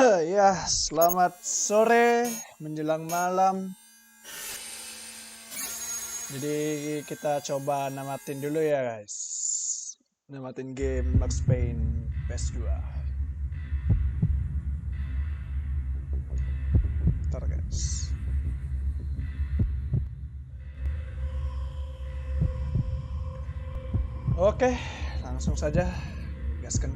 Ya, selamat sore menjelang malam. Jadi kita coba namatin dulu ya guys. Namatin game Max Payne PS2. Ntar guys. Oke, langsung saja gaskan.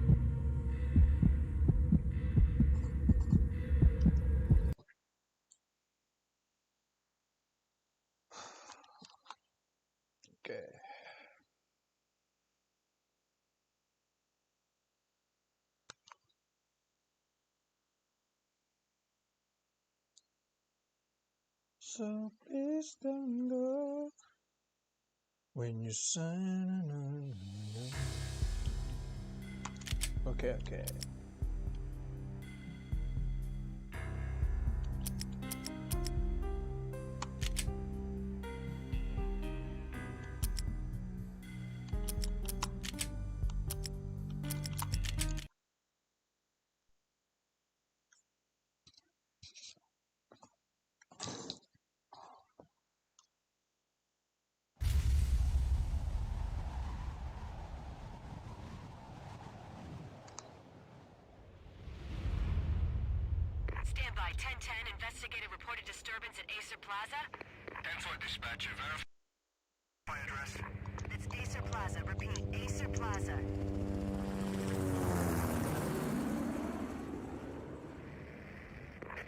Oke. So please don't go when you sign. Oke. Stand by. 1010, investigated reported disturbance at Acer Plaza. 10-4 dispatcher, verify address. It's Acer Plaza. Repeat, Acer Plaza.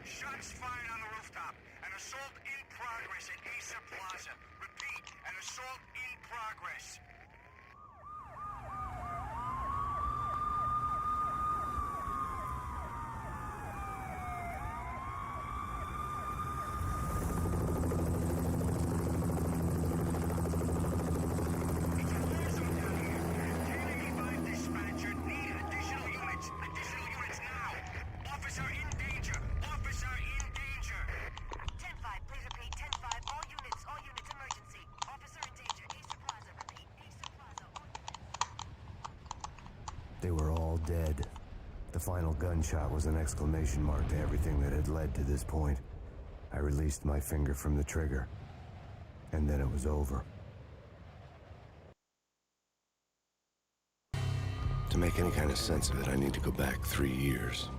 Shots fired on the rooftop. An assault in progress at Acer Plaza. Repeat, an assault in progress. They were all dead. The final gunshot was an exclamation mark to everything that had led to this point. I released my finger from the trigger, and then it was over. To make any kind of sense of it, I need to go back 3 years.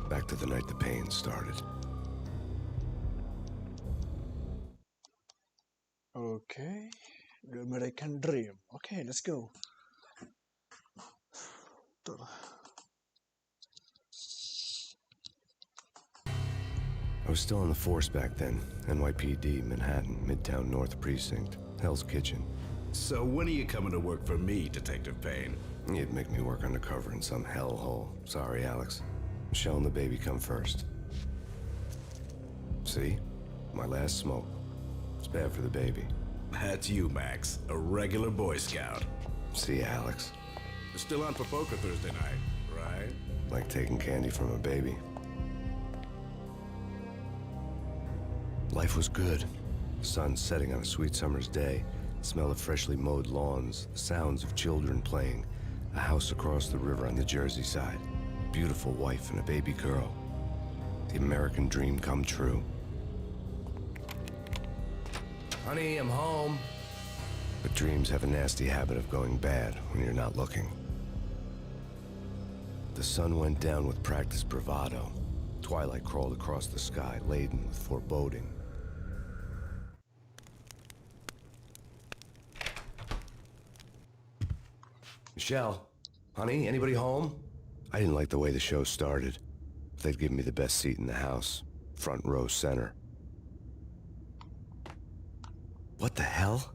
Back to the night the pain started. Okay. The American Dream. Okay, let's go. I was still on the force back then. NYPD, Manhattan, Midtown North Precinct, Hell's Kitchen. So when are you coming to work for me, Detective Payne? You'd make me work undercover in some hellhole. Sorry, Alex. Michelle and the baby come first. See? My last smoke. It's bad for the baby. That's you, Max. A regular Boy Scout. See, Alex? Still on for poker Thursday night, right? Like taking candy from a baby. Life was good. Sun setting on a sweet summer's day. The smell of freshly mowed lawns. The sounds of children playing. A house across the river on the Jersey side. Beautiful wife and a baby girl. The American dream come true. Honey, I'm home. But dreams have a nasty habit of going bad when you're not looking. The sun went down with practiced bravado. Twilight crawled across the sky, laden with foreboding. Michelle, honey, anybody home? I didn't like the way the show started. They'd give me the best seat in the house, front row center. What the hell?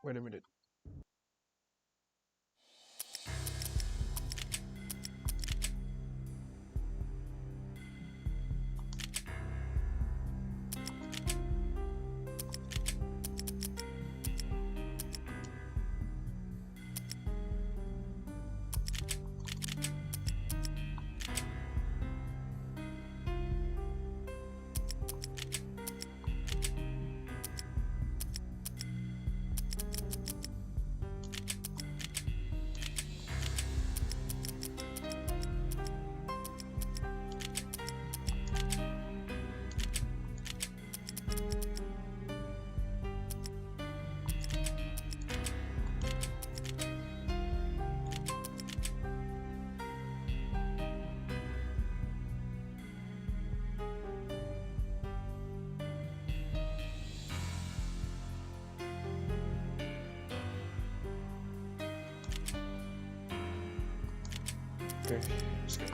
Wait a minute. Oke, let's go.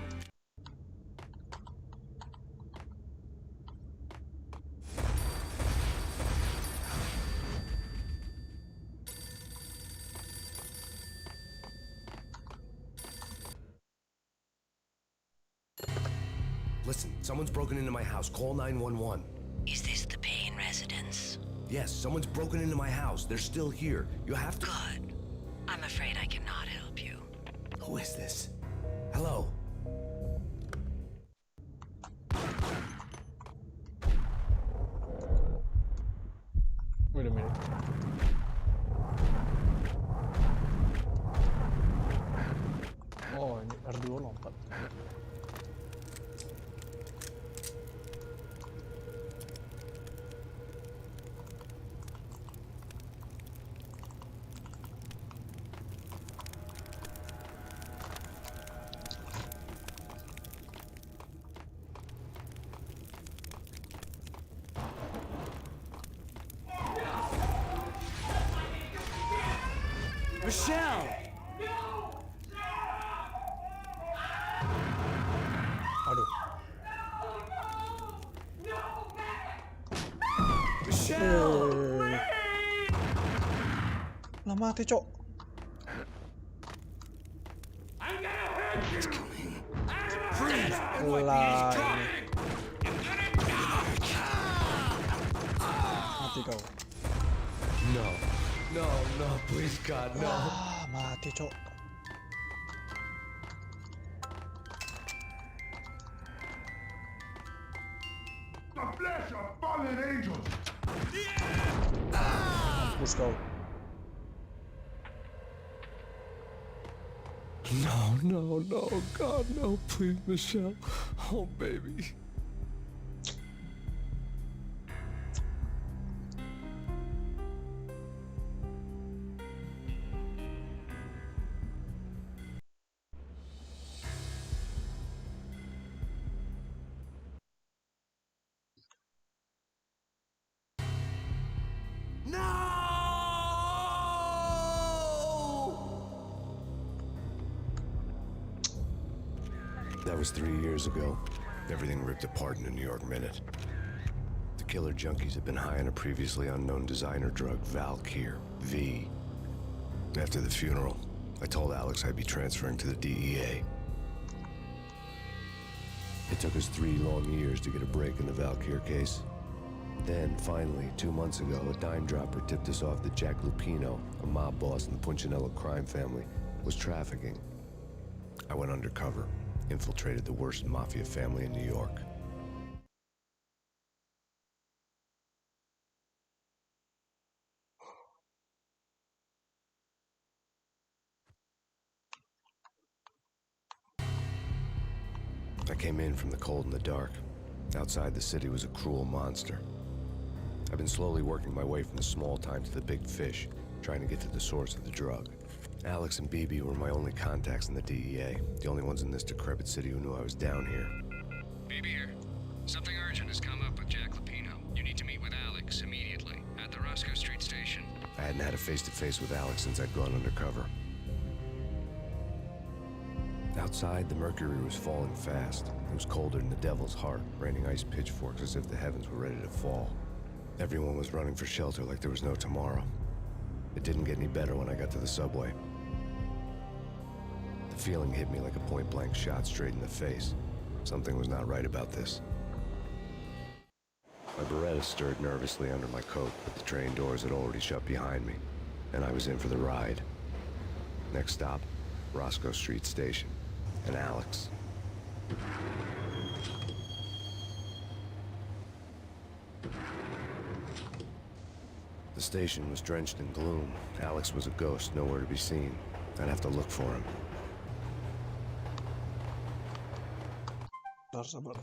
Listen, someone's broken into my house. Call 911. Is this the Payne residence? Yes, someone's broken into my house. They're still here. You have to... Good. I'm afraid I cannot help you. Who is this? Hello? Wait a minute. Oh, ini R2 lompat. Michelle! Aduh. Michelle! Lah mati, Cok. Lah ini. Mati kau. No. No, no, please God, no. Ah, mati, Cok. The flesh of fallen angels! Mampus kau. No, no, no, God, no, please, Michelle. Oh, baby. That was 3 years ago. Everything ripped apart in a New York minute. The killer junkies had been high on a previously unknown designer drug, Valkyr, V. After the funeral, I told Alex I'd be transferring to the DEA. It took us 3 long years to get a break in the Valkyr case. Then, finally, 2 months ago, a dime dropper tipped us off that Jack Lupino, a mob boss in the Punchinello crime family, was trafficking. I went undercover, infiltrated the worst mafia family in New York. I came in from the cold and the dark. Outside the city was a cruel monster. I've been slowly working my way from the small time to the big fish, trying to get to the source of the drug. Alex and BB were my only contacts in the DEA, the only ones in this decrepit city who knew I was down here. BB here. Something urgent has come up with Jack Lupino. You need to meet with Alex immediately at the Roscoe Street station. I hadn't had a face-to-face with Alex since I'd gone undercover. Outside, the mercury was falling fast. It was colder than the devil's heart, raining ice pitchforks as if the heavens were ready to fall. Everyone was running for shelter like there was no tomorrow. It didn't get any better when I got to the subway. The feeling hit me like a point-blank shot straight in the face. Something was not right about this. My Beretta stirred nervously under my coat, but the train doors had already shut behind me, and I was in for the ride. Next stop, Roscoe Street Station, and Alex. The station was drenched in gloom. Alex was a ghost, nowhere to be seen. I'd have to look for him. Sabar, sabar.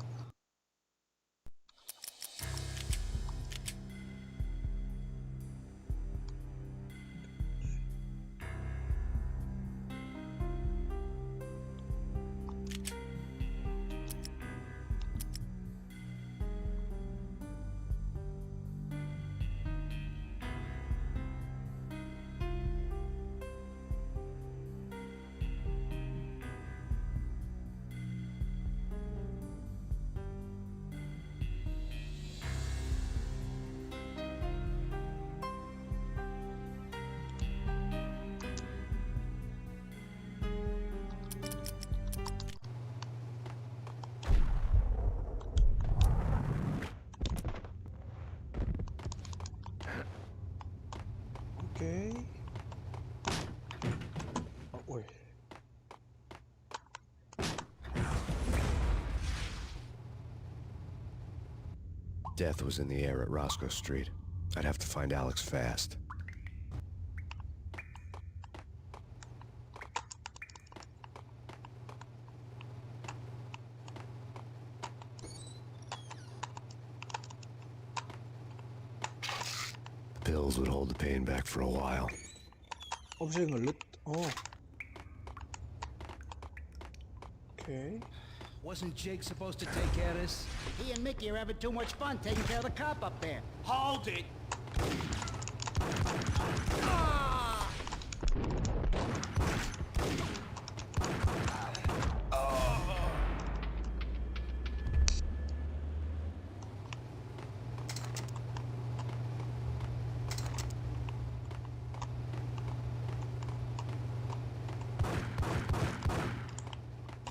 Oke. Oh, woi. Death was in the air at Roscoe Street. I'd have to find Alex fast. The pills would hold the pain back for a while. Oh, bisa ngelut. Oh. Oke. Wasn't Jake supposed to take care of this? He and Mickey are having too much fun taking care of the cop up there. Hold it!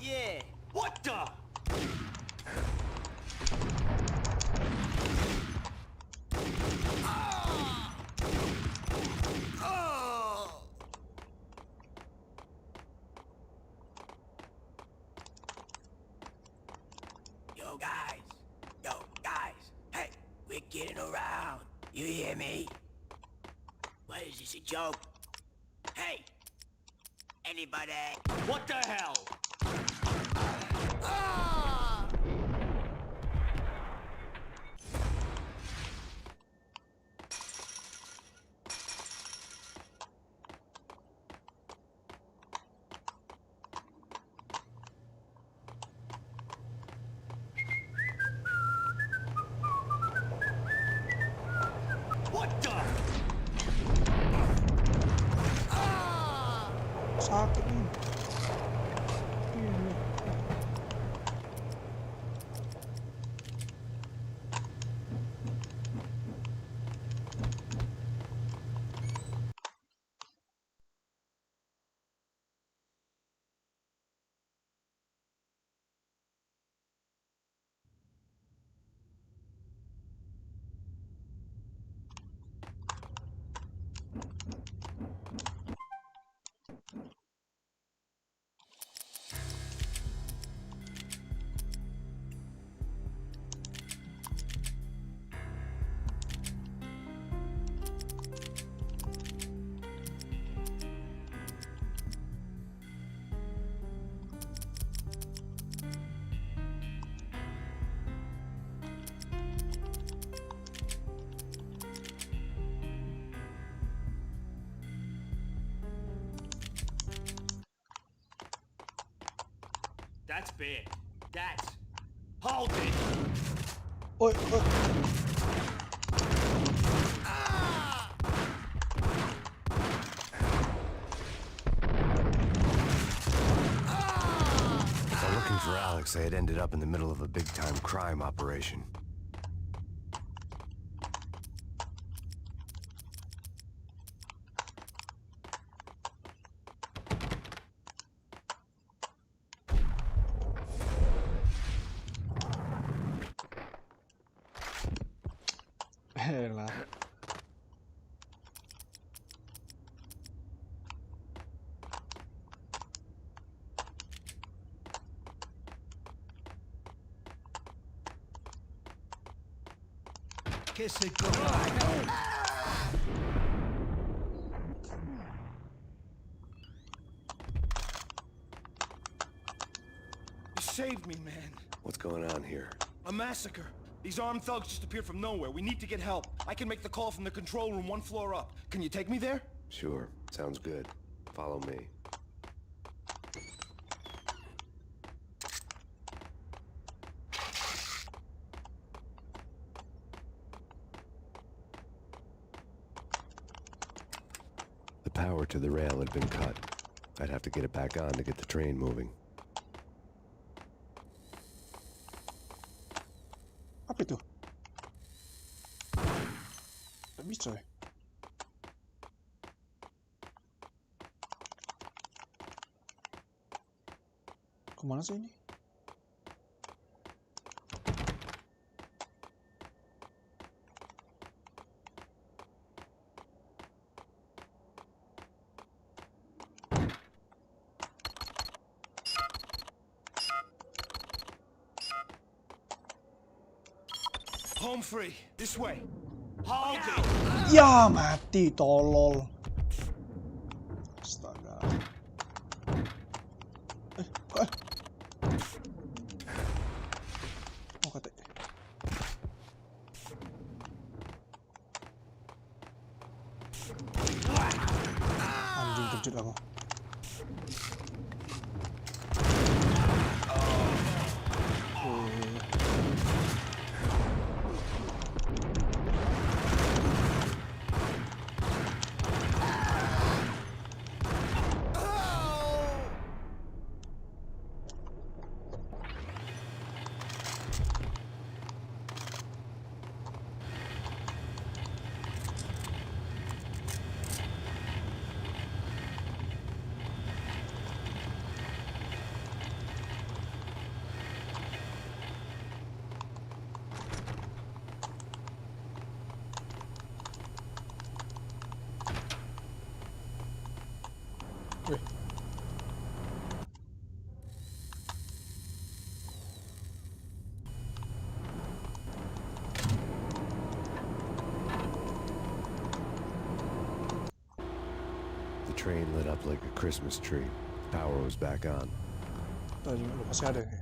Yeah! What the? Yo guys, hey, we're getting around. You hear me? What is this, a joke? Hey, anybody? What the hell? What the? Sakit nih. Gila. That's bad. That's... Hold it! Oi, oi. While looking for Alex, I had ended up in the middle of a big-time crime operation. Elah. Kiss it goodbye. You saved me, man. What's going on here? A massacre. These armed thugs just appeared from nowhere. We need to get help. I can make the call from the control room 1 floor up. Can you take me there? Sure, sounds good. Follow me. The power to the rail had been cut. I'd have to get it back on to get the train moving. Apa itu? Tak bisa ya? Kemana sih ini? Home free. This way. Hold it. Ya mati tolol. Astaga. Oh kata. Anjing kejut aku. The train lit up like a Christmas tree. Power was back on. Tadi lu masih ada ya.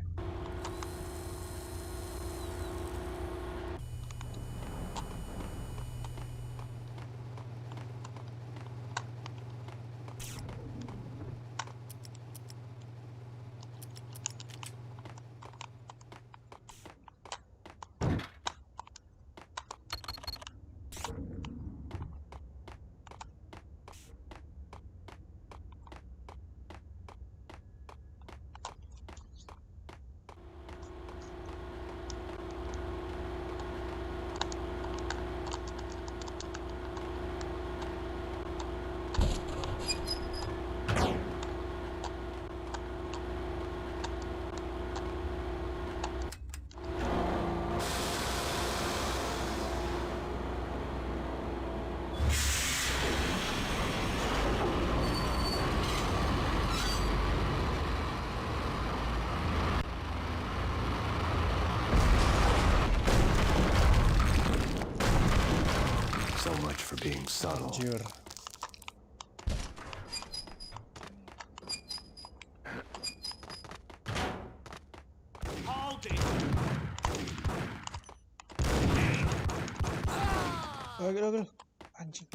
So much for being subtle. Anjir. Hold it. Aduh. Anjing.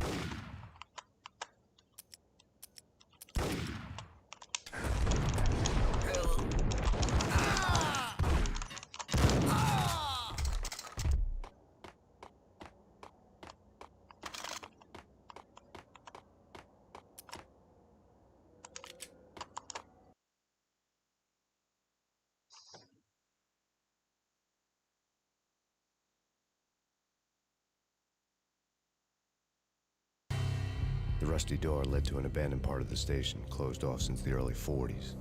The rusty door led to an abandoned part of the station, closed off since the early 40s.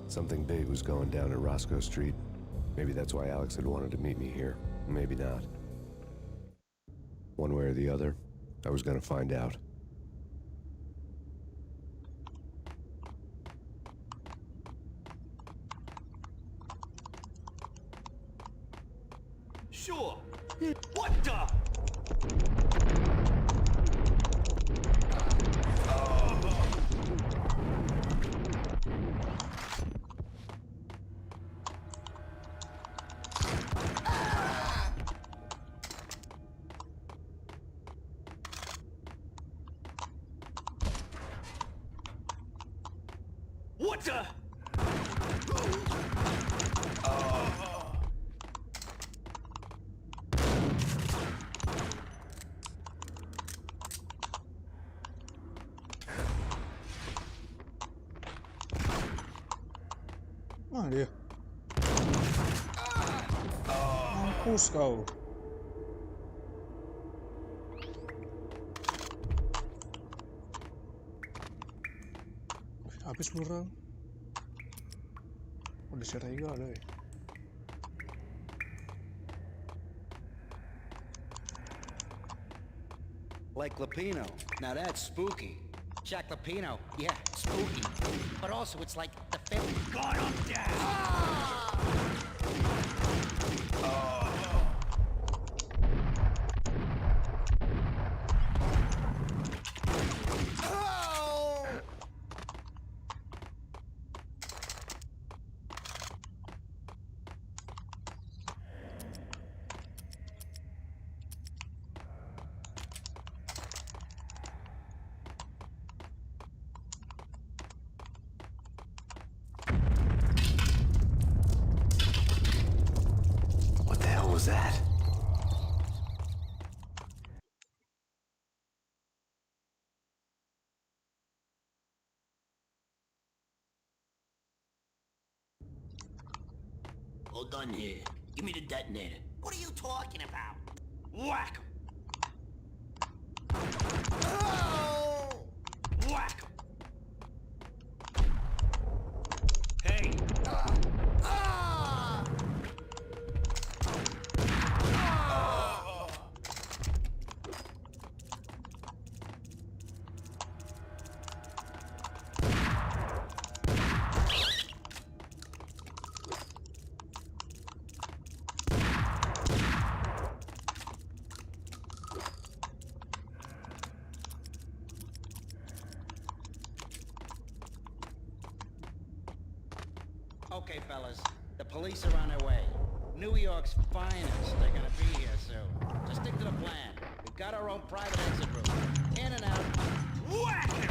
Something big was going down at Roscoe Street. Maybe that's why Alex had wanted to meet me here. Maybe not. One way or the other, I was gonna find out. Sure. What the? What the? Mana dia? Mampus kau. Habis peluru. Udah serega deh. Like Lapino. Now that's spooky. Jack Lapino, yeah, spooky. But also it's like the fifth. God, I'm dead. was that? All done here. Give me the detonator. What are you talking about? Whack 'em! Oh! Whack 'em! Hey! Okay, fellas. The police are on their way. New York's finest. They're gonna be here soon. Just stick to the plan. We've got our own private exit route. In and out. Whack him!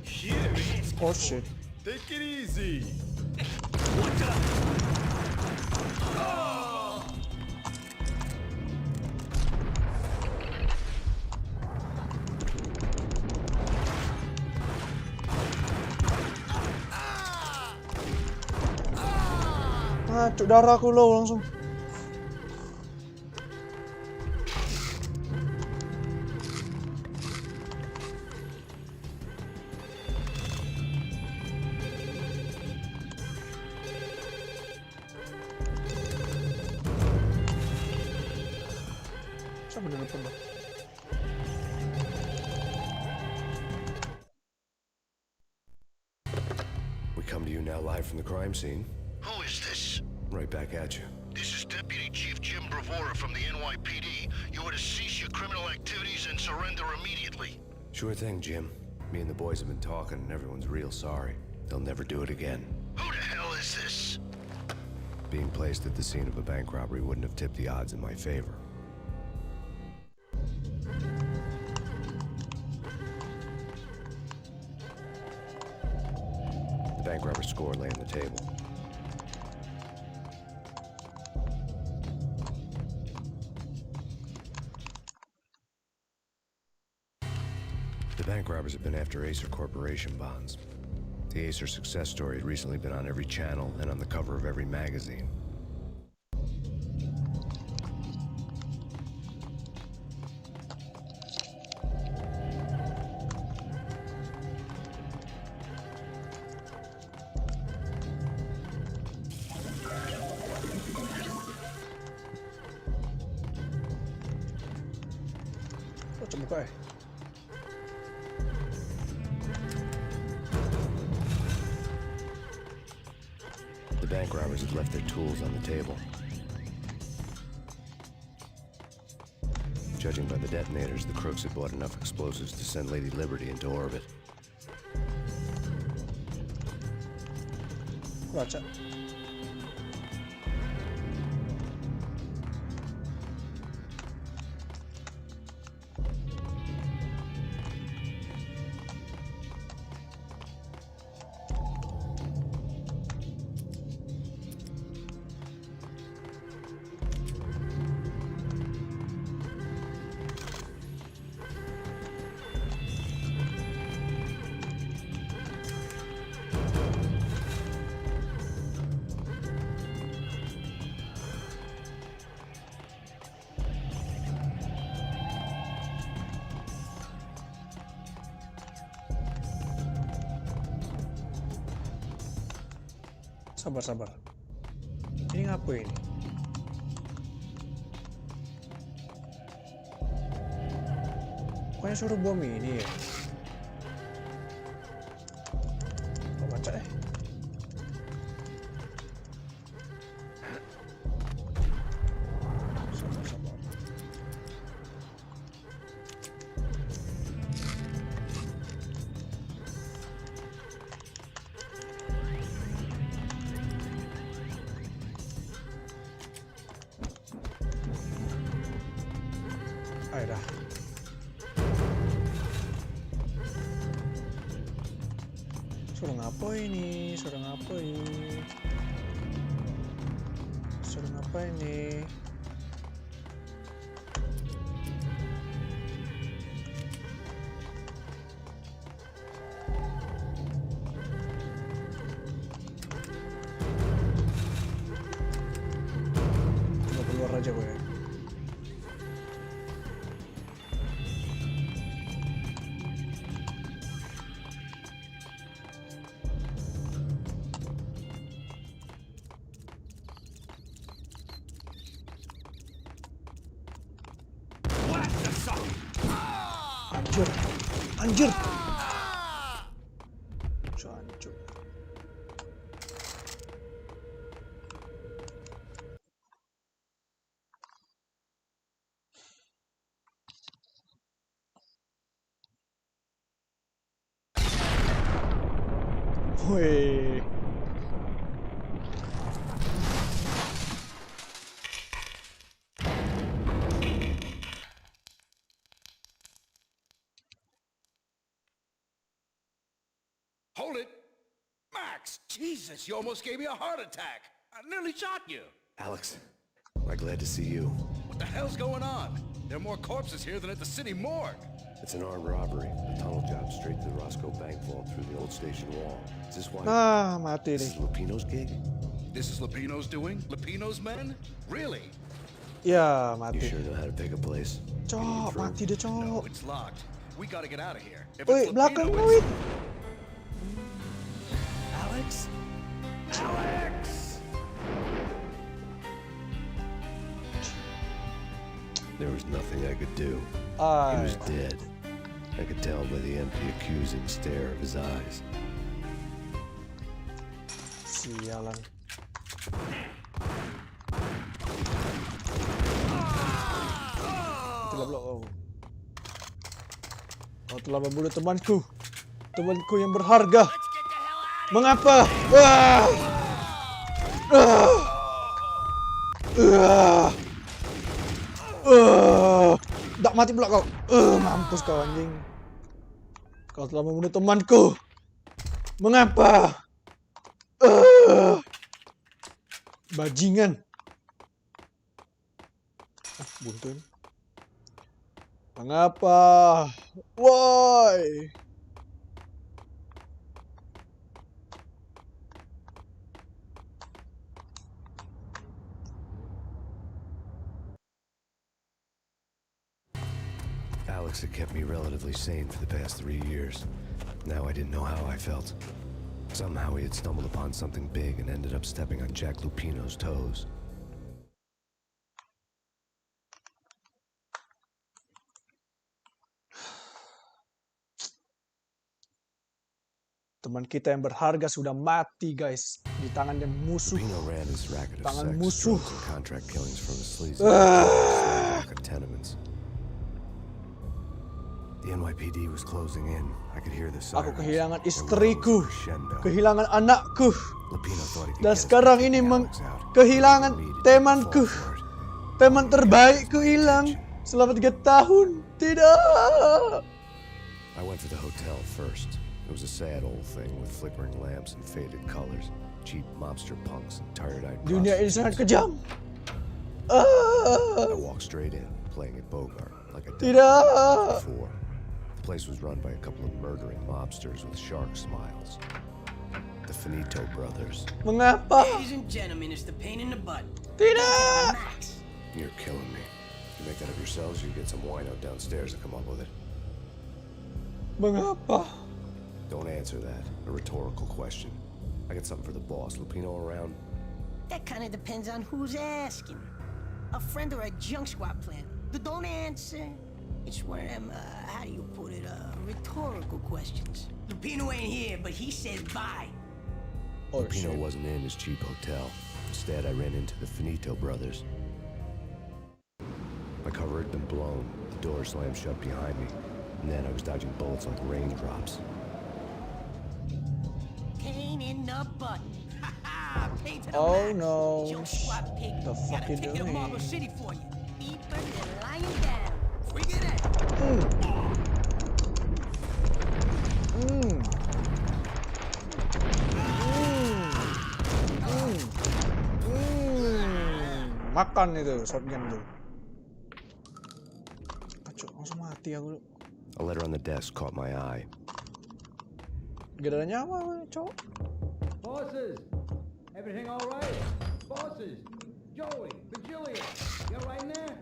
Here is. Oh shit. Take it easy. Ah, cuk, darah aku low langsung. Siapa di depan bang? We come to you now live from the crime scene. Who is this? Right back at you. This is Deputy Chief Jim Bravura from the NYPD. You are to cease your criminal activities and surrender immediately. Sure thing, Jim. Me and the boys have been talking, and everyone's real sorry. They'll never do it again. Who the hell is this? Being placed at the scene of a bank robbery wouldn't have tipped the odds in my favor. The bank robber's score lay on the table. The bank robbers have been after Acer Corporation bonds. The Acer success story had recently been on every channel and on the cover of every magazine. Baca buka The bank robbers had left their tools on the table. Judging by the detonators, the crooks had bought enough explosives to send Lady Liberty into orbit. Baca. Sabar, sabar. Ini ngapain? Pokoknya suruh bom ini ya. Kok baca Suruh ngapain ini? Suruh ngapain? Suruh ngapain nih? Coba keluar aja gue. Anjir, anjir. Hancur. Wih. Hold it! Max! Jesus, you almost gave me a heart attack! I nearly shot you! Alex, am I glad to see you? What the hell's going on? There are more corpses here than at the city morgue! It's an armed robbery. A tunnel job straight to the Roscoe Bank vault through the old station wall. Is this why? Mati This is nih. Lupino's gig? This is Lupino's doing? Lupino's men? Really? Ya, You mati. sure know how to pick a place? Cok, mati deh, No, cok. it's locked. We gotta get out of here. If Woi, it's belakang Lupino, wait. Alex? Alex! There was nothing I could do. He Ay, was dead. I could tell by the empty, accusing stare of his eyes. sialan. Telah blok kau. Kau telah membunuh temanku. Temanku yang berharga. Mengapa? Wah! Tak mati pula kau. Mampus kau anjing. Kau telah membunuh temanku. Mengapa? Bajingan. Buntu ini. Mengapa? Why? Alex had kept me relatively sane for the past 3 years. Now I didn't know how I felt. Somehow he had stumbled upon something big and ended up stepping on Jack Lupino's toes. Teman kita yang berharga sudah mati, guys, di tangan dan musuh. Lupino ran his racket of Tangan sex, musuh. drugs, and contract killings from the sleazy block of tenements. The NYPD was closing in. I could hear the Aku sirens. kehilangan Their istriku, roars crescendo. kehilangan anakku, Lupino thought he could dan get us sekarang by ini taking Alex out. kehilangan He needed to temanku. fall for it. Teman terbaikku hilang selama 3 tahun. Tidak. I went to the hotel first. It was a sad old thing with flickering lamps and faded colors, cheap mobster punks and tired-eyed Dunia ini sangat prostitutes. kejam. I walked straight in, playing at Bogart like I did Tidak. before. The place was run by a couple of murdering mobsters with shark smiles. The Finito brothers. Mengapa? Ladies and gentlemen, it's the Payne in the butt. Tidak. Max. You're killing me. You make that up yourselves, you get some wino downstairs to come up with it. Mengapa? Don't answer that. A rhetorical question. I got something for the boss. Lupino around? That kind of depends on who's asking. A friend or a junk squad plan. Don't answer. It's one of them, how do you put it, rhetorical questions. Lupino ain't here, but he said bye. Oh, Lupino shit. wasn't in his cheap hotel. Instead, I ran into the Finito brothers. My cover had been blown. The door slammed shut behind me. And then I was dodging bullets like raindrops. Pain in the butt. Payne to the Oh max. no. Junk squad pig. The fuck Got a you ticket to doing? Marble City for you. Deeper than lying down. Bring it in. Makan itu shotgun tuh. Cok, langsung mati aku. A letter on the desk caught my eye. Gak ada nyawa, cok. Bosses, everything all right? Bosses, Joey, Virgilio, you all right in there?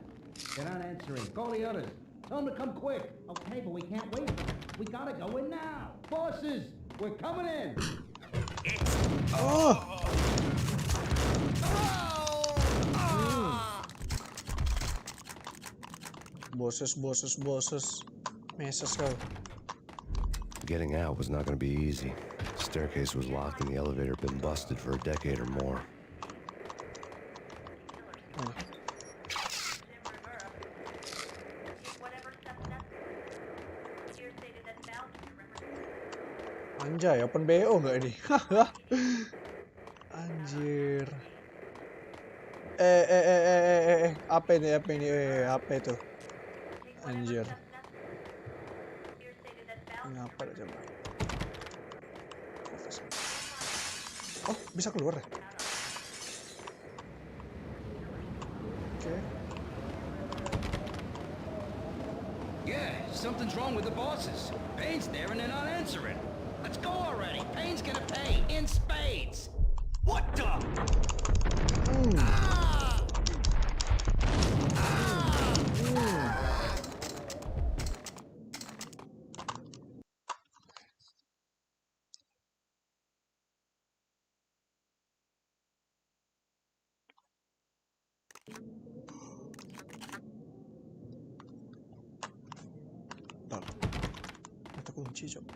They're not answering. Call the others. Tell them to come quick. Okay, but we can't wait for them. We gotta go in now. Bosses, we're coming in. Oh. Bosses. Meses kau. Getting out was not going to be easy. The staircase was locked and the elevator had been busted for a decade or more. Anjay, open BO nggak ini? Anjir. Apa ini? Apa itu? Anjir. Ngapa dah coba? Oh, bisa keluar ya? Oke. Yeah, something's wrong with the bosses. Payne's there and they're not answering. Let's go already. Payne's gonna pay in spades. What the? Bentar. Ada kunci, Cok.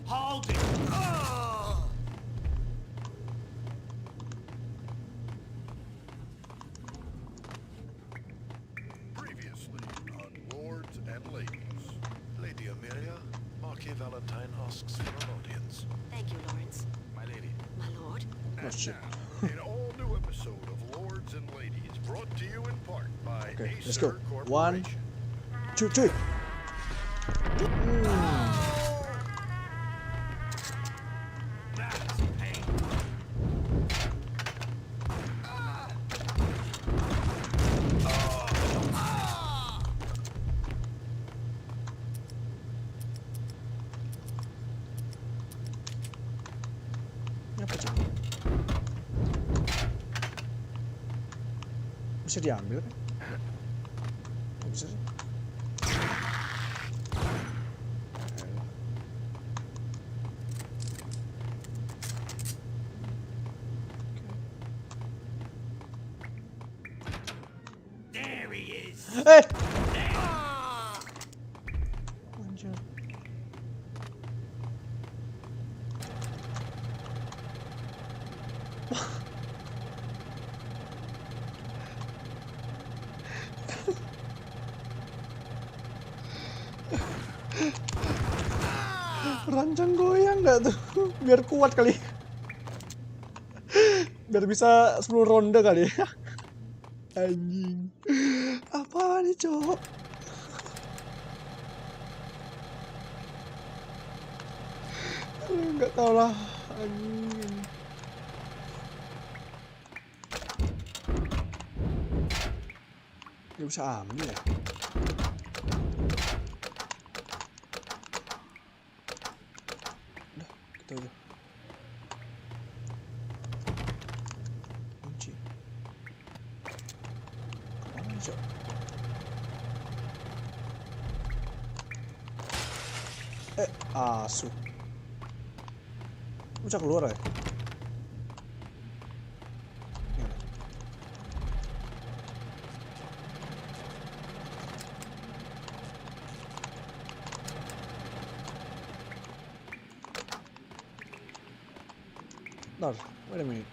Hold it! Previously on Lords and Ladies. Lady Amelia, Marquis Valentine asks for an audience. Thank you, Lawrence. My lady. My lord. And now, an all-new episode of Lords and Ladies, brought to you in part by Okay, let's Acer go. 1, Corporation. 2, 3. Apa Cok? Bisa diambil kan? Oh, bisa sih. There he is! Anjir. Rancang goyang nggak tuh? Biar kuat kali. Biar bisa 10 ronde kali. Anjing. Apa nih, Cok? Nggak tahu lah. Anjing. Dia bisa ambil ya? Udah, kita aja. Kunci. Kemana nih, Cok? Asu. Bisa keluar ya? Gimana? Bentar, wait a minute.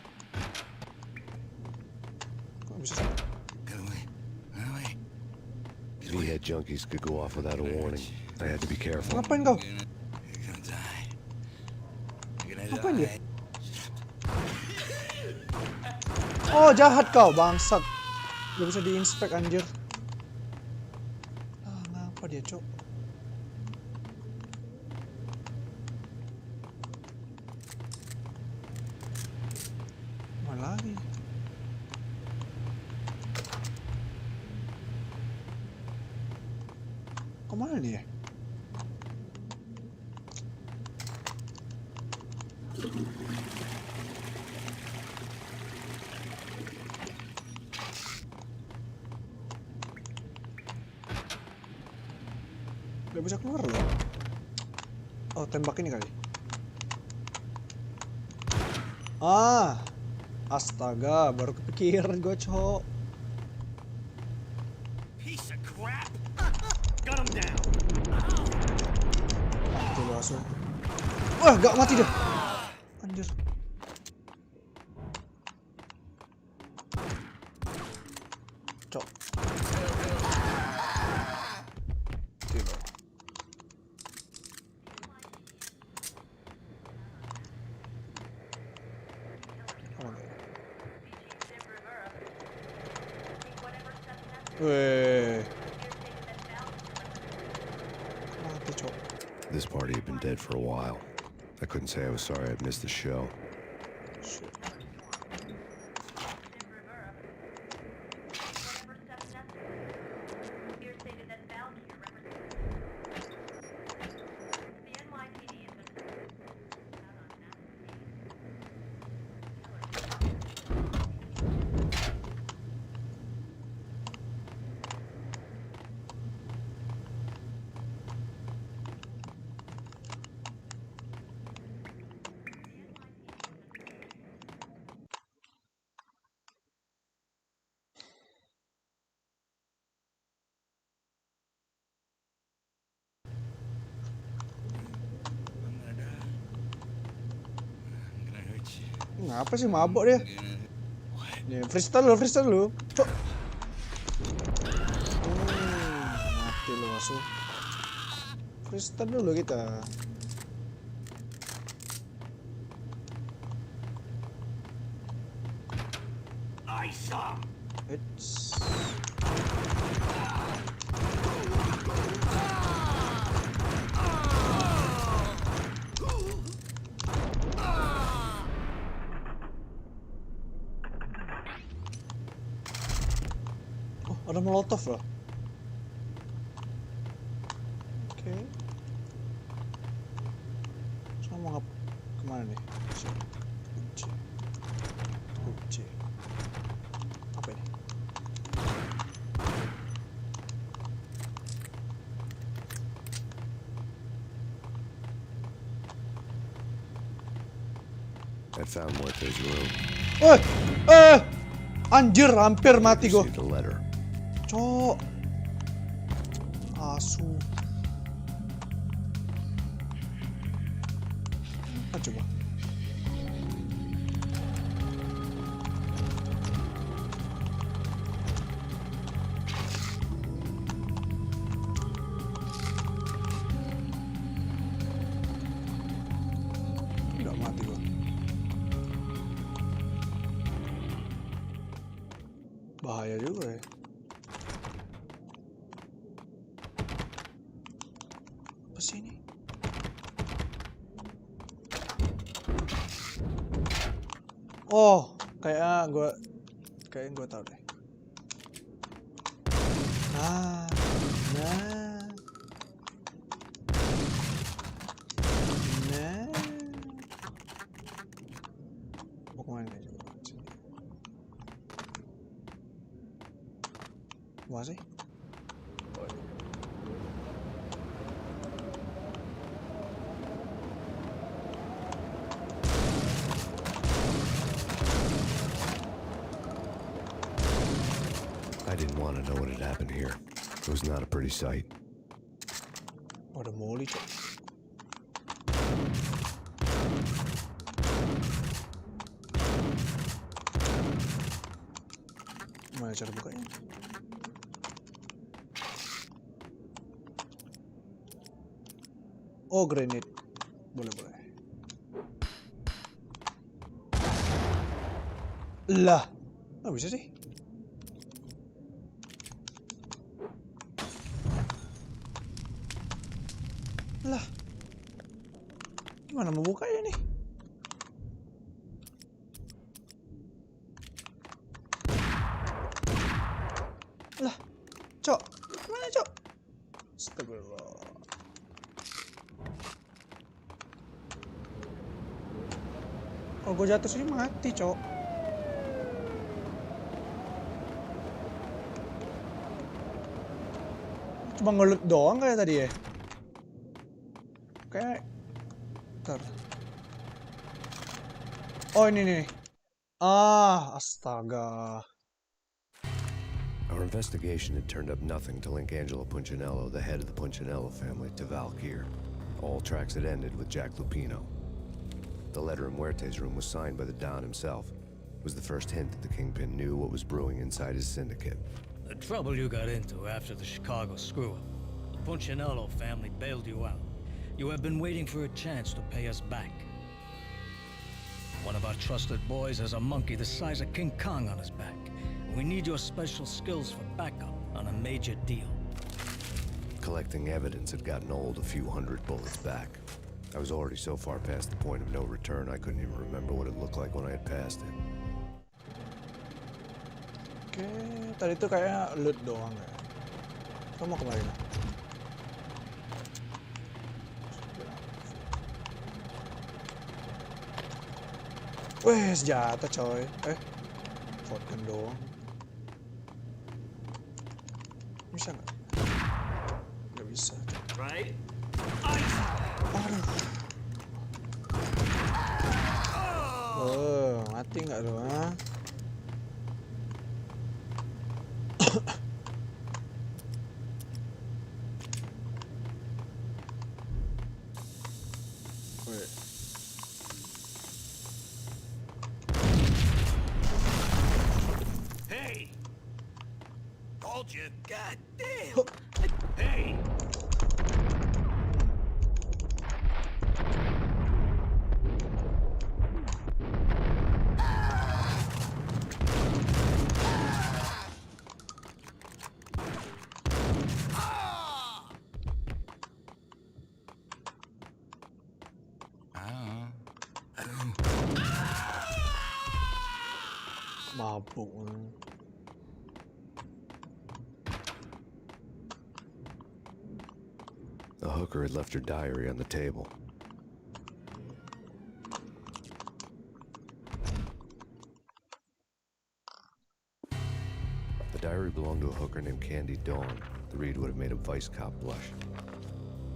Kok bisa sih? V-head junkies could go off without a warning. I had to be careful. Ngapain kau? Ngapain dia? Oh, jahat kau, bangsat. Gak bisa diinspek anjir. Ah, ngapa dia, Cok? Mana lagi? Kemana dia? Gak bisa keluar loh. Oh, tembak ini kali. Ah, astaga, baru kepikiran gue, cok. Piece of crap! Gun him down! Mati langsung. Wah, gak mati dia. Anjir. Cok. Gila. Weh. Mati, cok. This party had been dead for a while. I couldn't say I was sorry I'd missed the show. Shit. Ngapa sih mabok dia? Nih, freestyle lu. Cok. Mati lu langsung. Freestyle dulu kita. It's... Oh, ada molotov loh. Oke. Saya mau kemana nih? Uci. Apa ini? I found Muerte's room. Anjir, hampir mati gue. Received a letter. Cok. Asu. Apa coba? Nggak mati gue. Bahaya juga ya. Apa sih ini? Oh, kayaknya gue tahu deh. Nah. Mau kemana nih? Mau sih? I didn't want to know what had happened here. It was not a pretty sight. Oh, ada moli, cok. Gimana cara bukanya? Oh, grenade. Boleh. Lah, nggak bisa sih. Lah, gimana membukanya nih? Astagfirullah. Kalau gue jatuh sini mati, cok. Cuma ngelut doang kayak tadi ya. Kayak ntar. Oh ini nih. Astaga. Our investigation had turned up nothing to link Angelo Punchinello, the head of the Punchinello family, to Valkyr. All tracks had ended with Jack Lupino. The letter in Muerte's room was signed by the Don himself. It was the first hint that the Kingpin knew what was brewing inside his syndicate. The trouble you got into after the Chicago screw-up. The Punchinello family bailed you out. You have been waiting for a chance to pay us back. One of our trusted boys has a monkey the size of King Kong on his back. We need your special skills for backup on a major deal. Collecting evidence had gotten old a few hundred bullets back. I was already so far past the point of no return, I couldn't even remember what it looked like when I had passed it. Oke, tadi tuh kayak loot doang ya. Kamu mau kemana? Weh, senjata coy. Shotgun doang. Bisa nggak? Nggak bisa. Right? Aduh. Mati nggak lu, ha? Hey! Told you. God damn. Hey! Mabuk. The hooker had left her diary on the table. The diary belonged to a hooker named Candy Dawn. The read would have made a vice cop blush.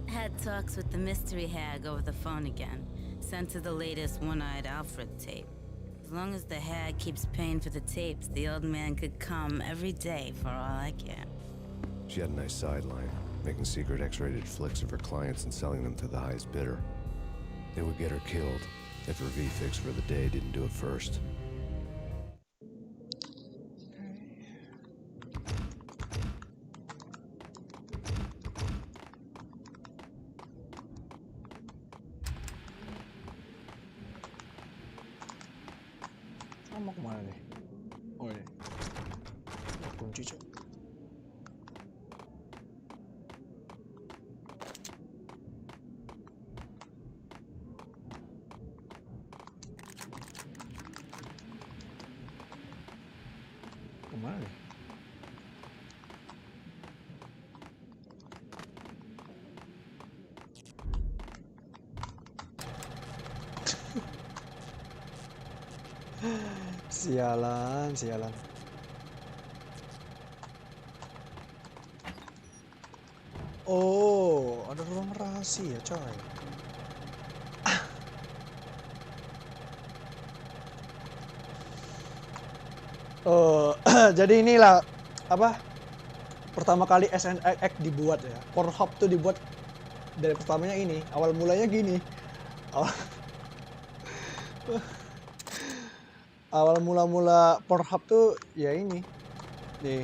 Had talks with the mystery hag over the phone again. Sent to the latest One-Eyed Alfred tape. As long as the hag keeps paying for the tapes, the old man could come every day for all I care. She had a nice sideline, making secret X-rated flicks of her clients and selling them to the highest bidder. It would get her killed if her V-Fix for the day didn't do it first. Mau kemana nih? Oh ini. Kunci cok. Kemana nih? Sialan, sialan. Oh, ada ruang rahasia, coy. Oh, jadi inilah apa? Pertama kali SNX dibuat ya. Pornhub tuh dibuat dari pertamanya ini. Awal mulanya gini. Awal mula Pornhub tuh ya ini nih,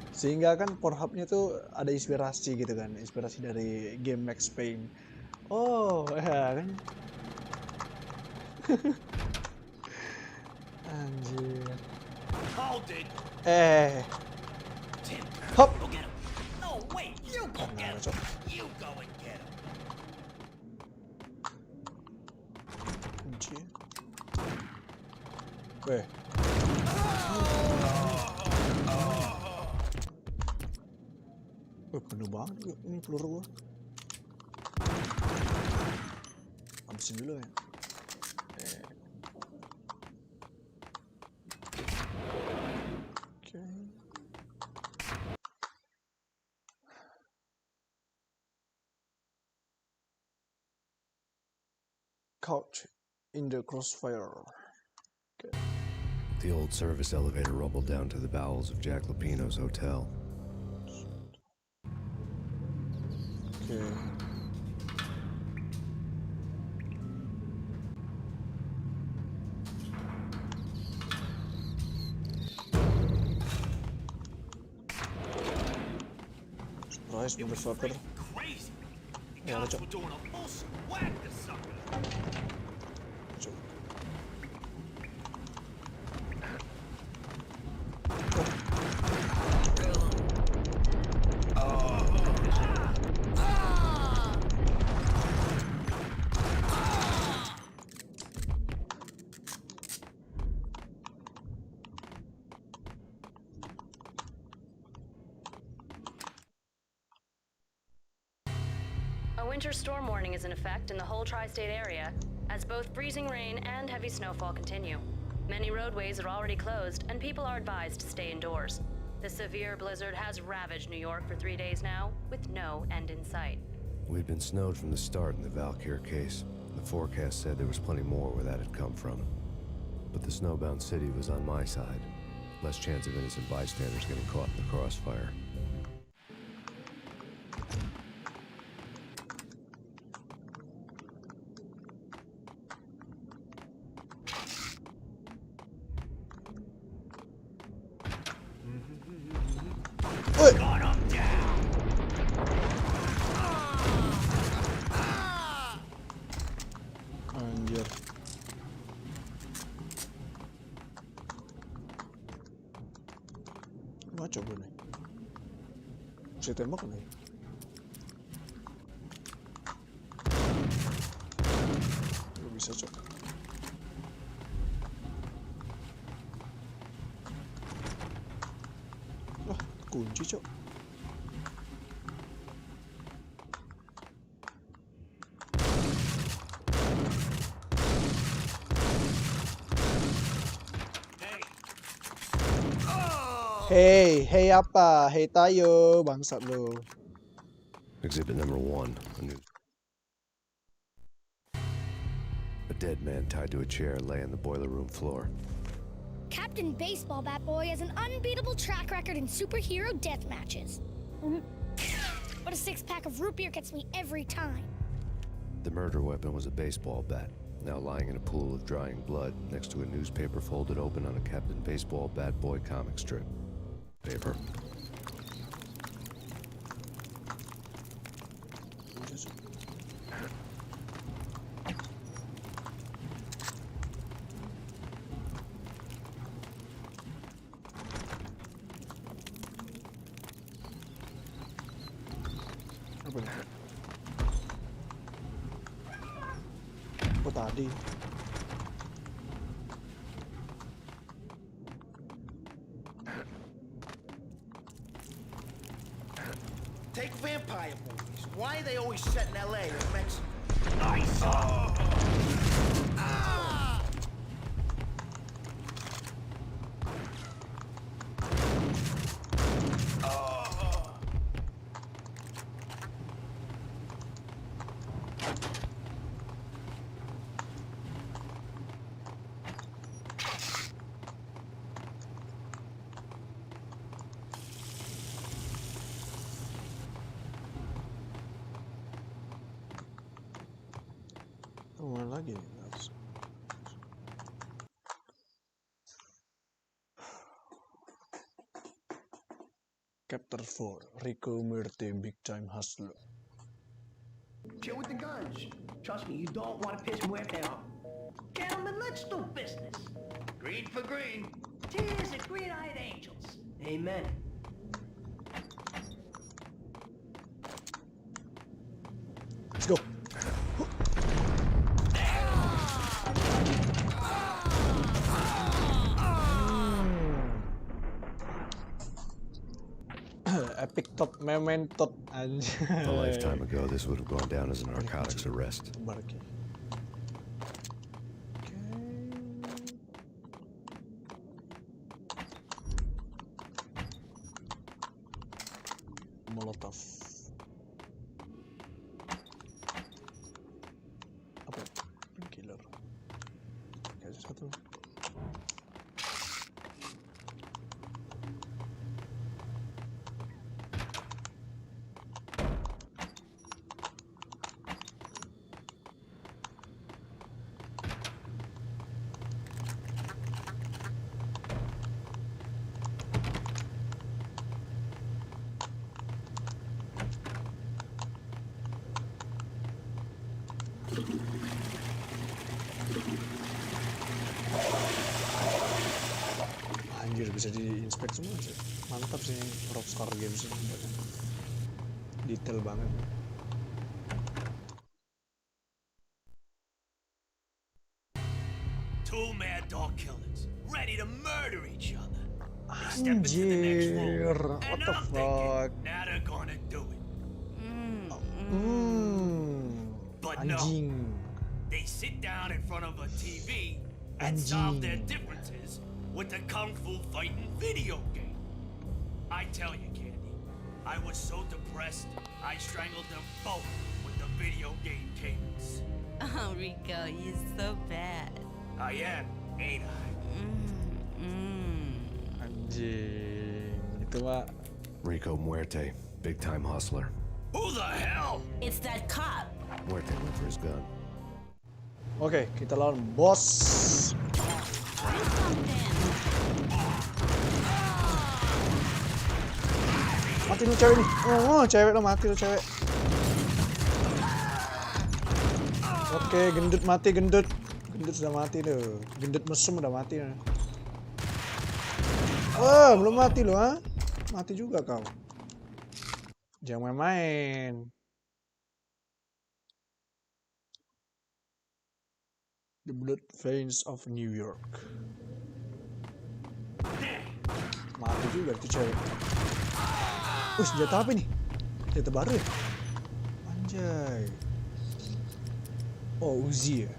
sehingga kan Pornhubnya tuh ada inspirasi gitu kan, inspirasi dari game Max Payne. Oh ya kan. Anjir. Hold it. Tim, Hop. go get him. No, wait, you go get him. You go and get him. Kunci. Weh. Penuh banget ini peluru gua. Habisin dulu ya. Oke. Couch in the crossfire. Okay. The old service elevator rumbled down to the bowels of Jack Lupino's hotel. Okay. Surprise, motherfucker. Crazy. The Yeah, cops let's were doing a full swag this sucker. A winter storm warning is in effect in the whole tri-state area, as both freezing rain and heavy snowfall continue. Many roadways are already closed, and people are advised to stay indoors. The severe blizzard has ravaged New York for 3 days now, with no end in sight. We'd been snowed from the start in the Valkyr case. The forecast said there was plenty more where that had come from. But the snowbound city was on my side. Less chance of innocent bystanders getting caught in the crossfire. Anjir. Mau coba nih. Saya tembak nih. Gak bisa coba. Wah, kunci cok. Hey apa? Hey tayo, bangsat lo. Exhibit number 1. A dead man tied to a chair lay on the boiler room floor. Captain Baseball Bat Boy has an unbeatable track record in superhero death matches. But a 6-pack of root beer gets me every time. The murder weapon was a baseball bat, now lying in a pool of drying blood next to a newspaper folded open on a Captain Baseball Bat Boy comic strip. Paper. Apa tadi? Take vampire movies. Why are they always set in LA or Mexico? Nice! Ah! Mana lagi nih? Chapter 4, Rico Murty, Big Time Hustler. Chill with the guns. Trust me, you don't want to piss Muerte off. Gentlemen, let's do business. Green for green. Tears of green-eyed angels. Amen. Let's go. Epic top memento anjay. A lifetime ago, this would have gone down as a narcotics arrest. Barki. Molotov. Apa? Killer. Kayak satu. Anjir, bisa di-inspect semua sih. Mantap sih Rockstar Games ini. Detail banget. Two mad dog killers, ready to murder each other. They step into the next Anjir, room, what and the I'm fuck? thinking, now they're gonna do it. But no, Anjing. they sit down in front of a TV and solve their Anjing. differences with the kung fu fighting video game. I tell you, Candy, I was so depressed, I strangled them both with the video game cadence. Oh, Rico, you're so bad. I am, ain't I? Anjing. Itu mah Rico Muerte, big-time hustler. Who the hell? It's that cop. Muerte went for his gun. Oke, kita lawan bos. Mati lu cewek nih. Oh, cewek lo mati lu cewek. Oke, gendut mati gendut. Gendut sudah mati tuh. Gendut mesum udah mati. Oh, belum mati lo, ha? Mati juga kau. Jangan main-main. The Blood Veins of New York. Mati juga itu cewek. Senjata apa nih? Senjata baru ya? Anjay. Oh, Uzi ya?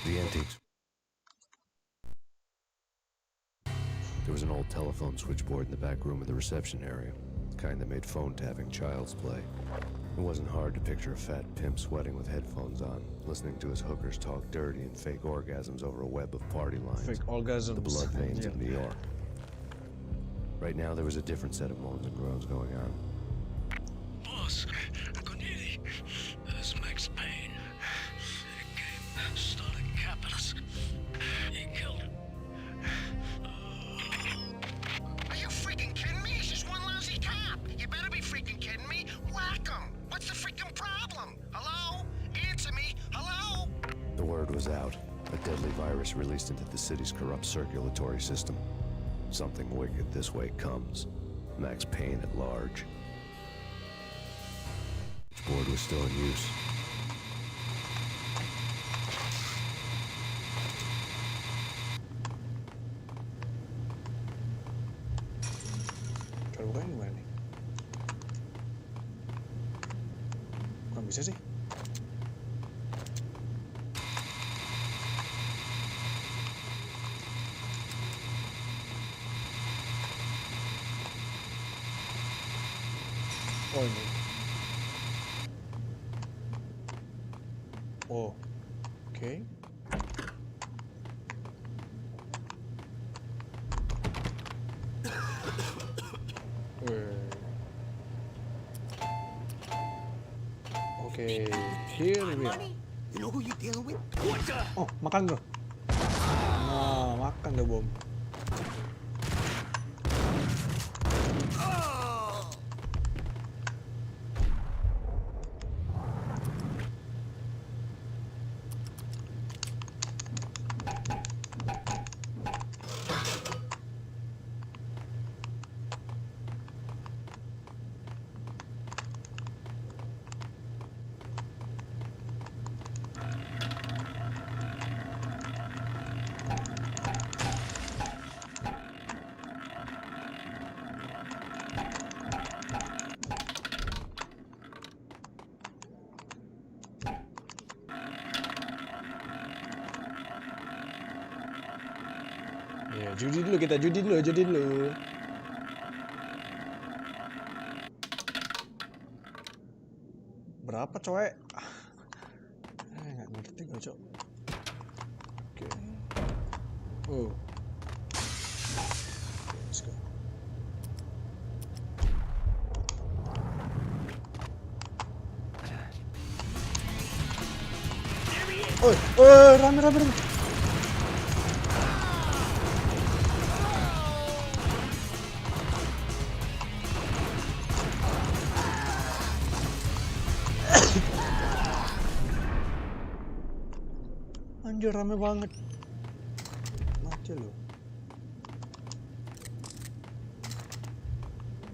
The antiques. There was an old telephone switchboard in the back room of the reception area, the kind that made phone tapping child's play. It wasn't hard to picture a fat pimp sweating with headphones on, listening to his hookers talk dirty and fake orgasms over a web of party lines. Fake orgasms. The blood veins of New York. Right now, there was a different set of moans and groans going on. Boss, Corneli, this is Max Payne. He came, started capitalist. He killed him. Are you freaking kidding me? He's just one lousy cop. You better be freaking kidding me. Whack him. What's the freaking problem? Hello? Answer me. Hello? The word was out. A deadly virus released into the city's corrupt circulatory system. Something wicked this way comes. Max Payne at large. The board was still in use. Cara bukanya gimana nih? Kok bisa sih? Oh ini. Oh, oke. Oke, here we are. You know who you dealing with? What the? Oh, makan bro. Nah, makan deh bom. judi dulu kita, judi dulu. Berapa coy? Nggak ngerti gue cok. Oke. Oh. Let's go. Rame. Anjir, rame banget. Mati lu.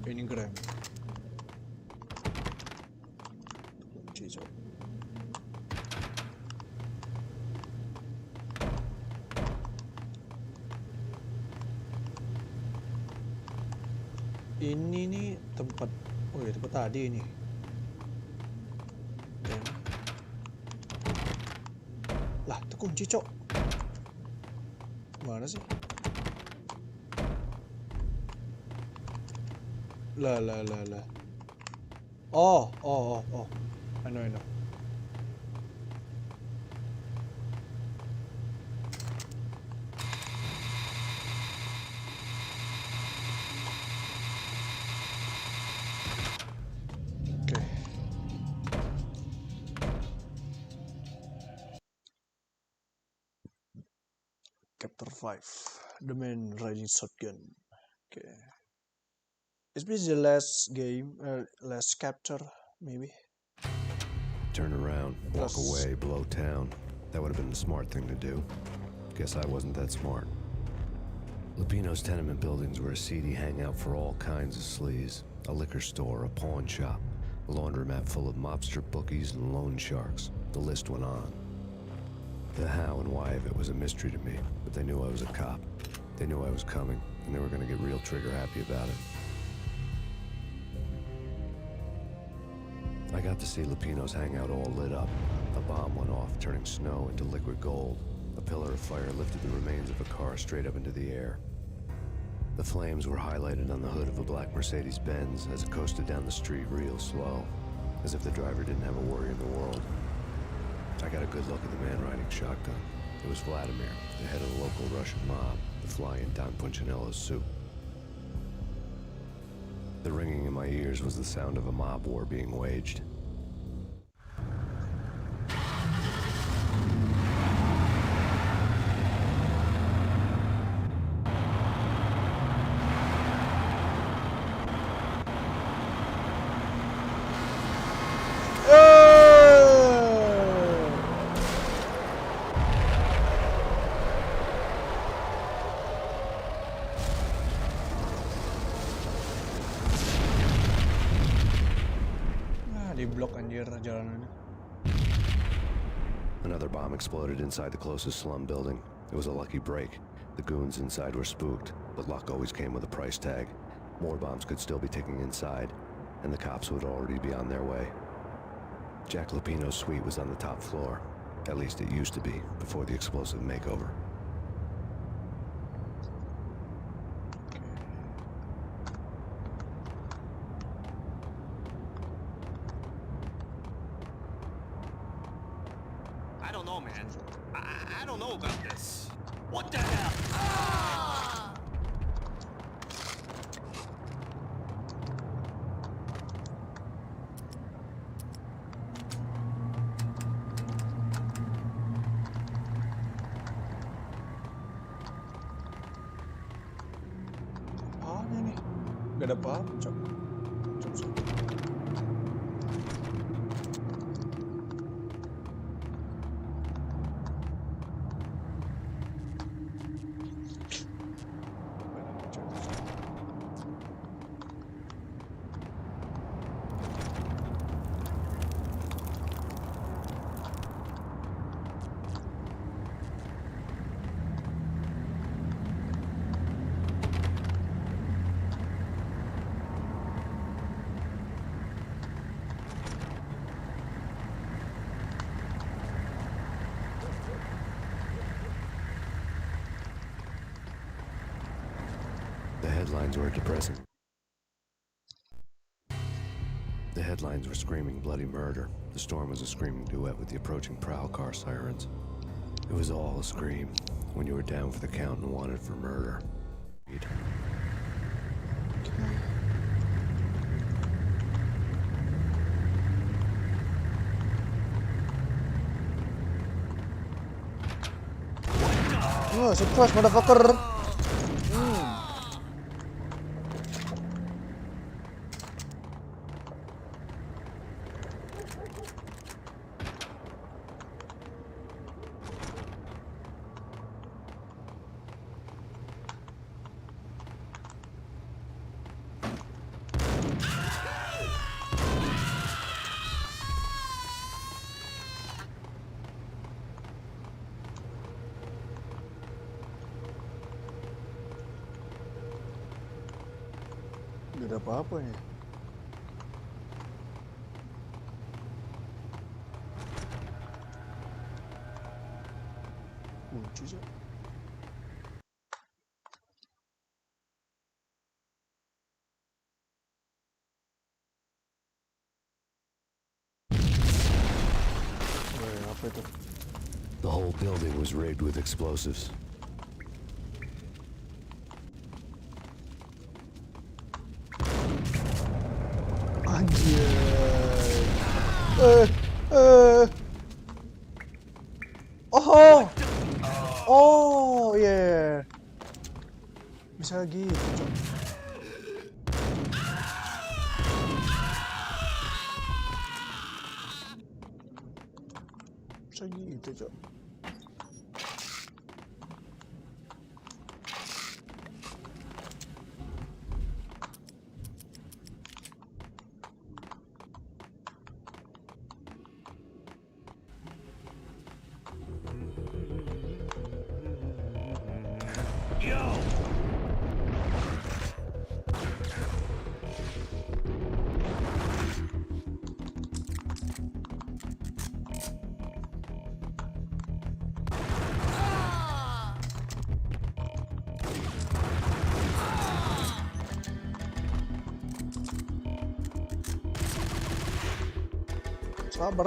Ini keren. Cicok. Ini nih tempat, oh ya tempat tadi ini. Lah, itu kunci cok. Mana sih? Lah. Oh. I know. Chapter 5, The Man Riding Shotgun. Okay. Is this the last game, last chapter, maybe? Turn around, walk away, blow town. That would have been the smart thing to do. Guess I wasn't that smart. Lupino's tenement buildings were a seedy hangout for all kinds of sleaze. A liquor store, a pawn shop, a laundromat full of mobster bookies and loan sharks. The list went on. The how and why of it was a mystery to me, but they knew I was a cop. They knew I was coming, and they were going to get real trigger happy about it. I got to see Lupino's hangout all lit up. A bomb went off, turning snow into liquid gold. A pillar of fire lifted the remains of a car straight up into the air. The flames were highlighted on the hood of a black Mercedes-Benz as it coasted down the street real slow, as if the driver didn't have a worry in the world. I got a good look at the man riding shotgun. It was Vladimir, the head of the local Russian mob, the fly in Don Punchinello's soup. The ringing in my ears was the sound of a mob war being waged. Another bomb exploded inside the closest slum building. It was a lucky break. The goons inside were spooked, but luck always came with a price tag. More bombs could still be ticking inside, and the cops would already be on their way. Jack Lupino's suite was on the top floor. At least it used to be, before the explosive makeover. I don't know, man. I don't know about this. What the hell? Ah! Apanya nih? Gak ada apa-apa, cok. headlines were depressing. The headlines were screaming bloody murder. The storm was a screaming duet with the approaching prowl car sirens. It was all a scream when you were down for the count and wanted for murder. Oh, surprise motherfucker. Gak ada apa-apa nih. Kunci sih. Apa itu? The whole building was rigged with explosives. Anjir. Oh. Oh, yeah. Bisa gitu, Cok. Bisa gitu, Cok. Sabar.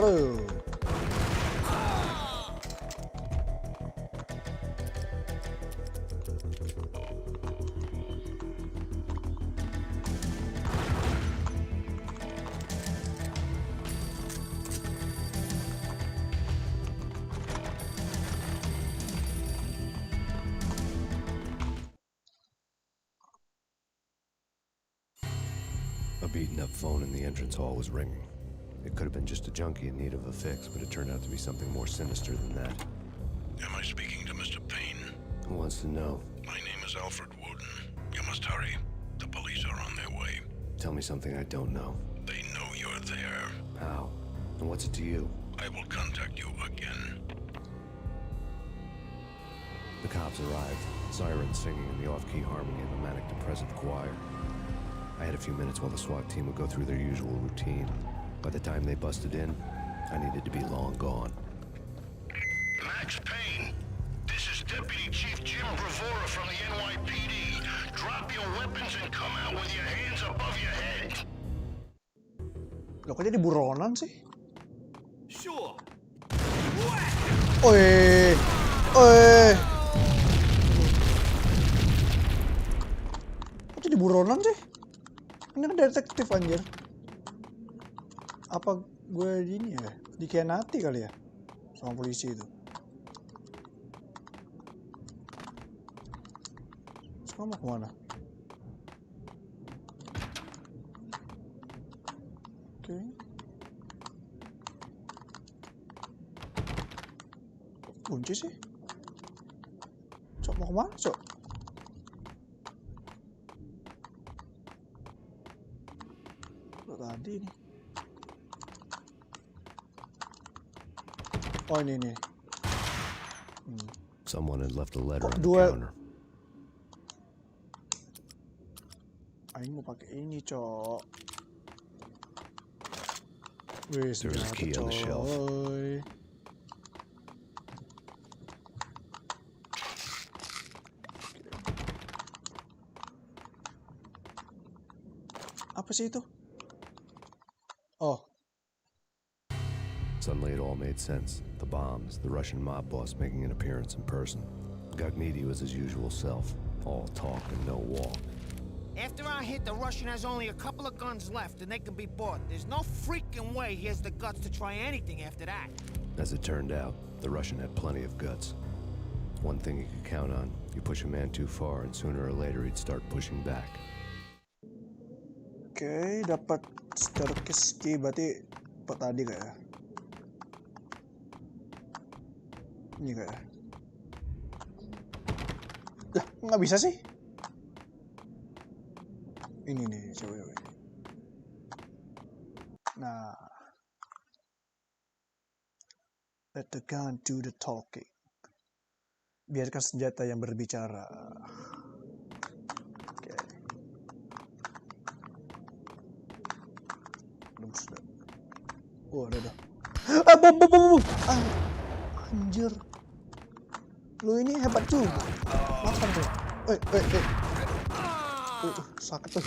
A beaten-up phone in the entrance hall was ringing. It could have been just a junkie in need of a fix, but it turned out to be something more sinister than that. Am I speaking to Mr. Payne? Who wants to know? My name is Alfred Woden. You must hurry. The police are on their way. Tell me something I don't know. They know you're there. How? And what's it to you? I will contact you again. The cops arrived, sirens singing in the off-key harmony of a manic-depressive choir. I had a few minutes while the SWAT team would go through their usual routine. By the time they busted in, I needed to be long gone. Max Payne, this is Deputy Chief Jim Bravura from the NYPD. Drop your weapons and come out with your hands above your head. Loh, kok jadi buronan sih? Sure. Oi. Oi. Kok jadi buronan sih? Ini kan detektif anjir. Apa gue ini ya? Dikhianati kali ya? Sama polisi itu. Terus kamu mau kemana? Oke. Kunci sih? Cok, mau kemana, Cok? Tadi nih. Oh, ini. Someone had left a letter on the Dua. counter. Aing mau pakai ini, Cok. Wih, There was a key on the shelf. sih itu? Oh. Suddenly it all made sense. The bombs, the Russian mob boss making an appearance in person. Gagniti was his usual self, all talk and no walk. After our hit, the Russian has only a couple of guns left and they can be bought. There's no freaking way he has the guts to try anything after that. As it turned out, the Russian had plenty of guts. One thing you could count on, you push a man too far and sooner or later he'd start pushing back. Oke, dapat staircase key, berarti apa tadi kayak? Ini kayak. Lah, nggak bisa sih? Ini nih, coba. Nah. Let the gun do the talking. Biarkan senjata yang berbicara. Oke. Belum sudah. Oh, ada. Bom. Anjir. Lu ini hebat juga. Makan tuh. Sakit tuh.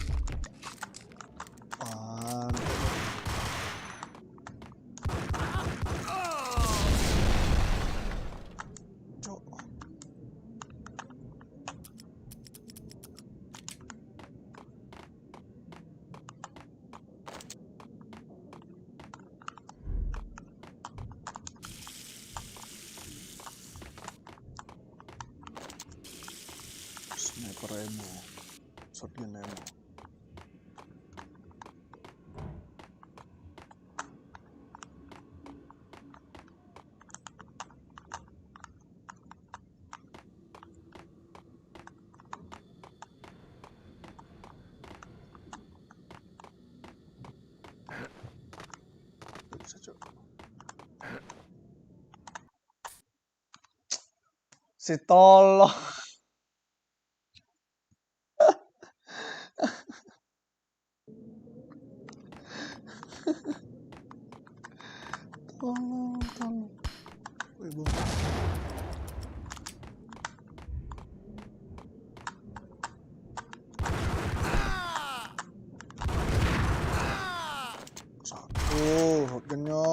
Sniper ammo, shotgun ammo. Si tolong. Tolong. Wih, bom. Satu, shotgunnya.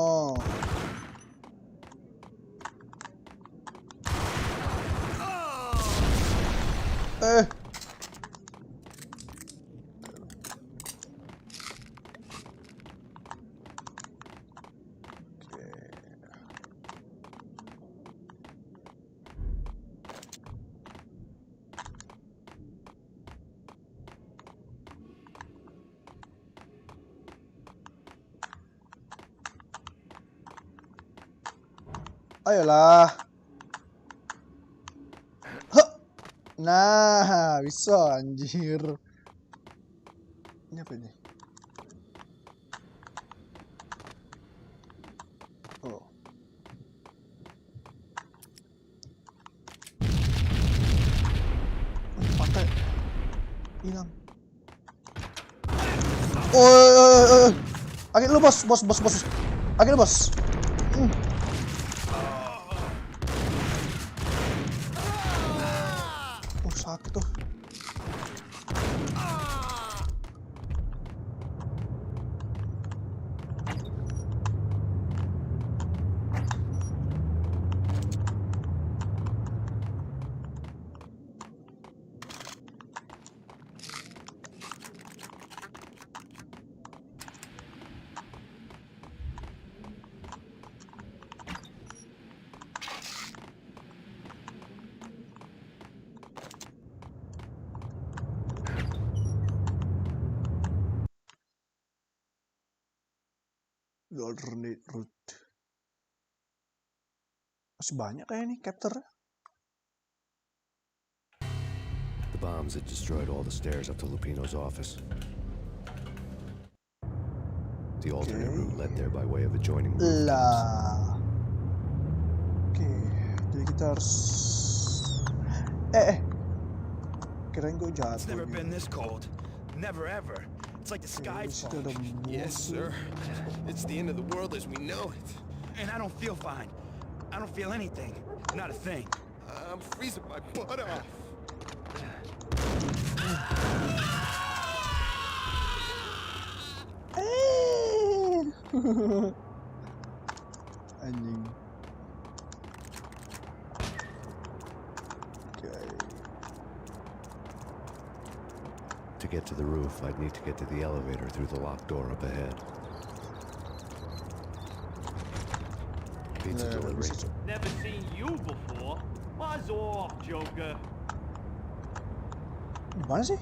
Ayolah. Nah, bisa anjir. Ini apa ini? Oh. Pakai. Hilang. Oh. Angin lu, bos. Angin lu, bos. Sakit tuh. The alternate route. Masih banyak kayak nih capture. The bombs had destroyed all the stairs up to Lupino's office. The alternate route led there by way of adjoining rooftops. Lah. Oke, jadi kita harus kirain gue jatuh. It's never been this cold. Never ever. It's like the sky's falling. Yes, sir. It's the end of the world as we know it. And I don't feel fine. I don't feel anything. Not a thing. I'm freezing my butt off. Anjing. Okay. To get to the roof, I'd need to get to the elevator through the locked door up ahead. Pizza delivery. Never seen you before. Buzz off, Joker. Di mana sih?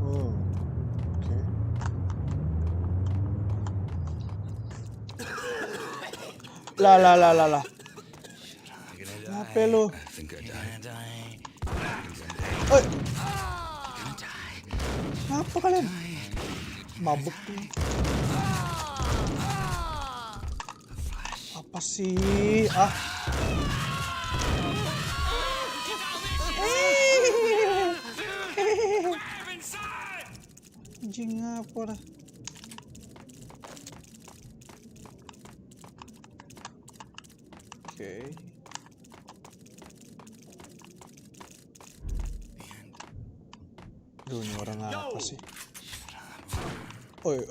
Oh, oke. Lah. Kenapa lu? Oi. Apa kalian? Mabuk nih. Apa sih? Ah. Anjing apa dah? Oke. Duh, ini orang apa sih? Oi.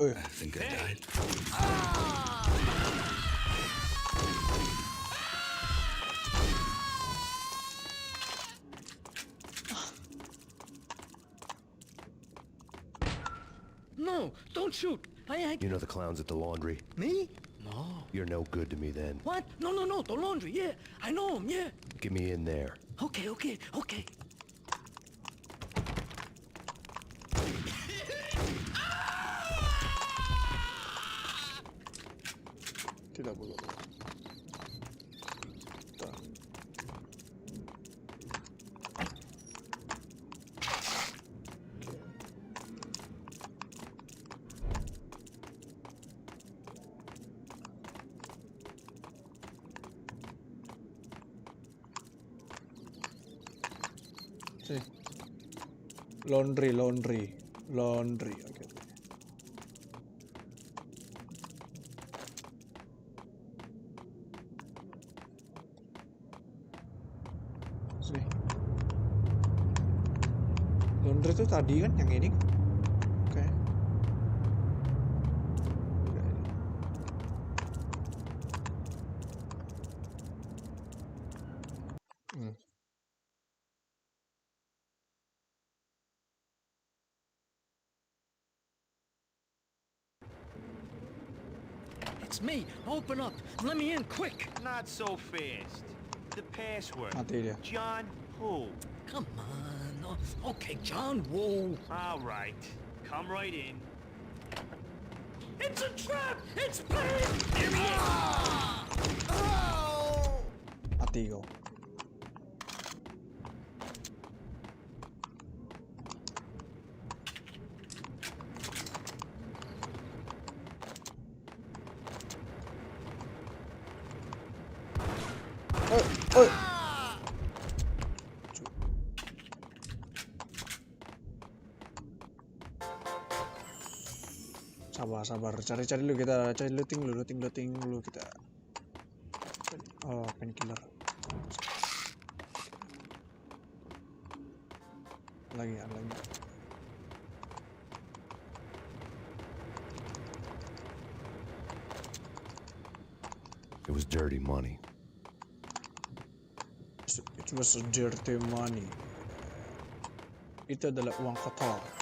No, don't shoot. You know the clowns at the laundry? Me? No. You're no good to me then. What? No, the laundry, yeah. I know him, yeah. Get me in there. Okay. Tidak boleh. Sih. Laundry. Oke. Sini. Laundry itu tadi kan yang ini. Oke. It's me. Open up. Let me in, quick. Not so fast. The password. Mati dia. John who? Come on. Oh, okay, John Woo. All right. Come right in. It's a trap! It's Payne! Here he is! Mati kau. Oi. Sabar. Cari dulu kita. Cari looting dulu kita. Oh, painkiller. Lagi. It was dirty money. It was dirty money. Itu adalah uang kotor.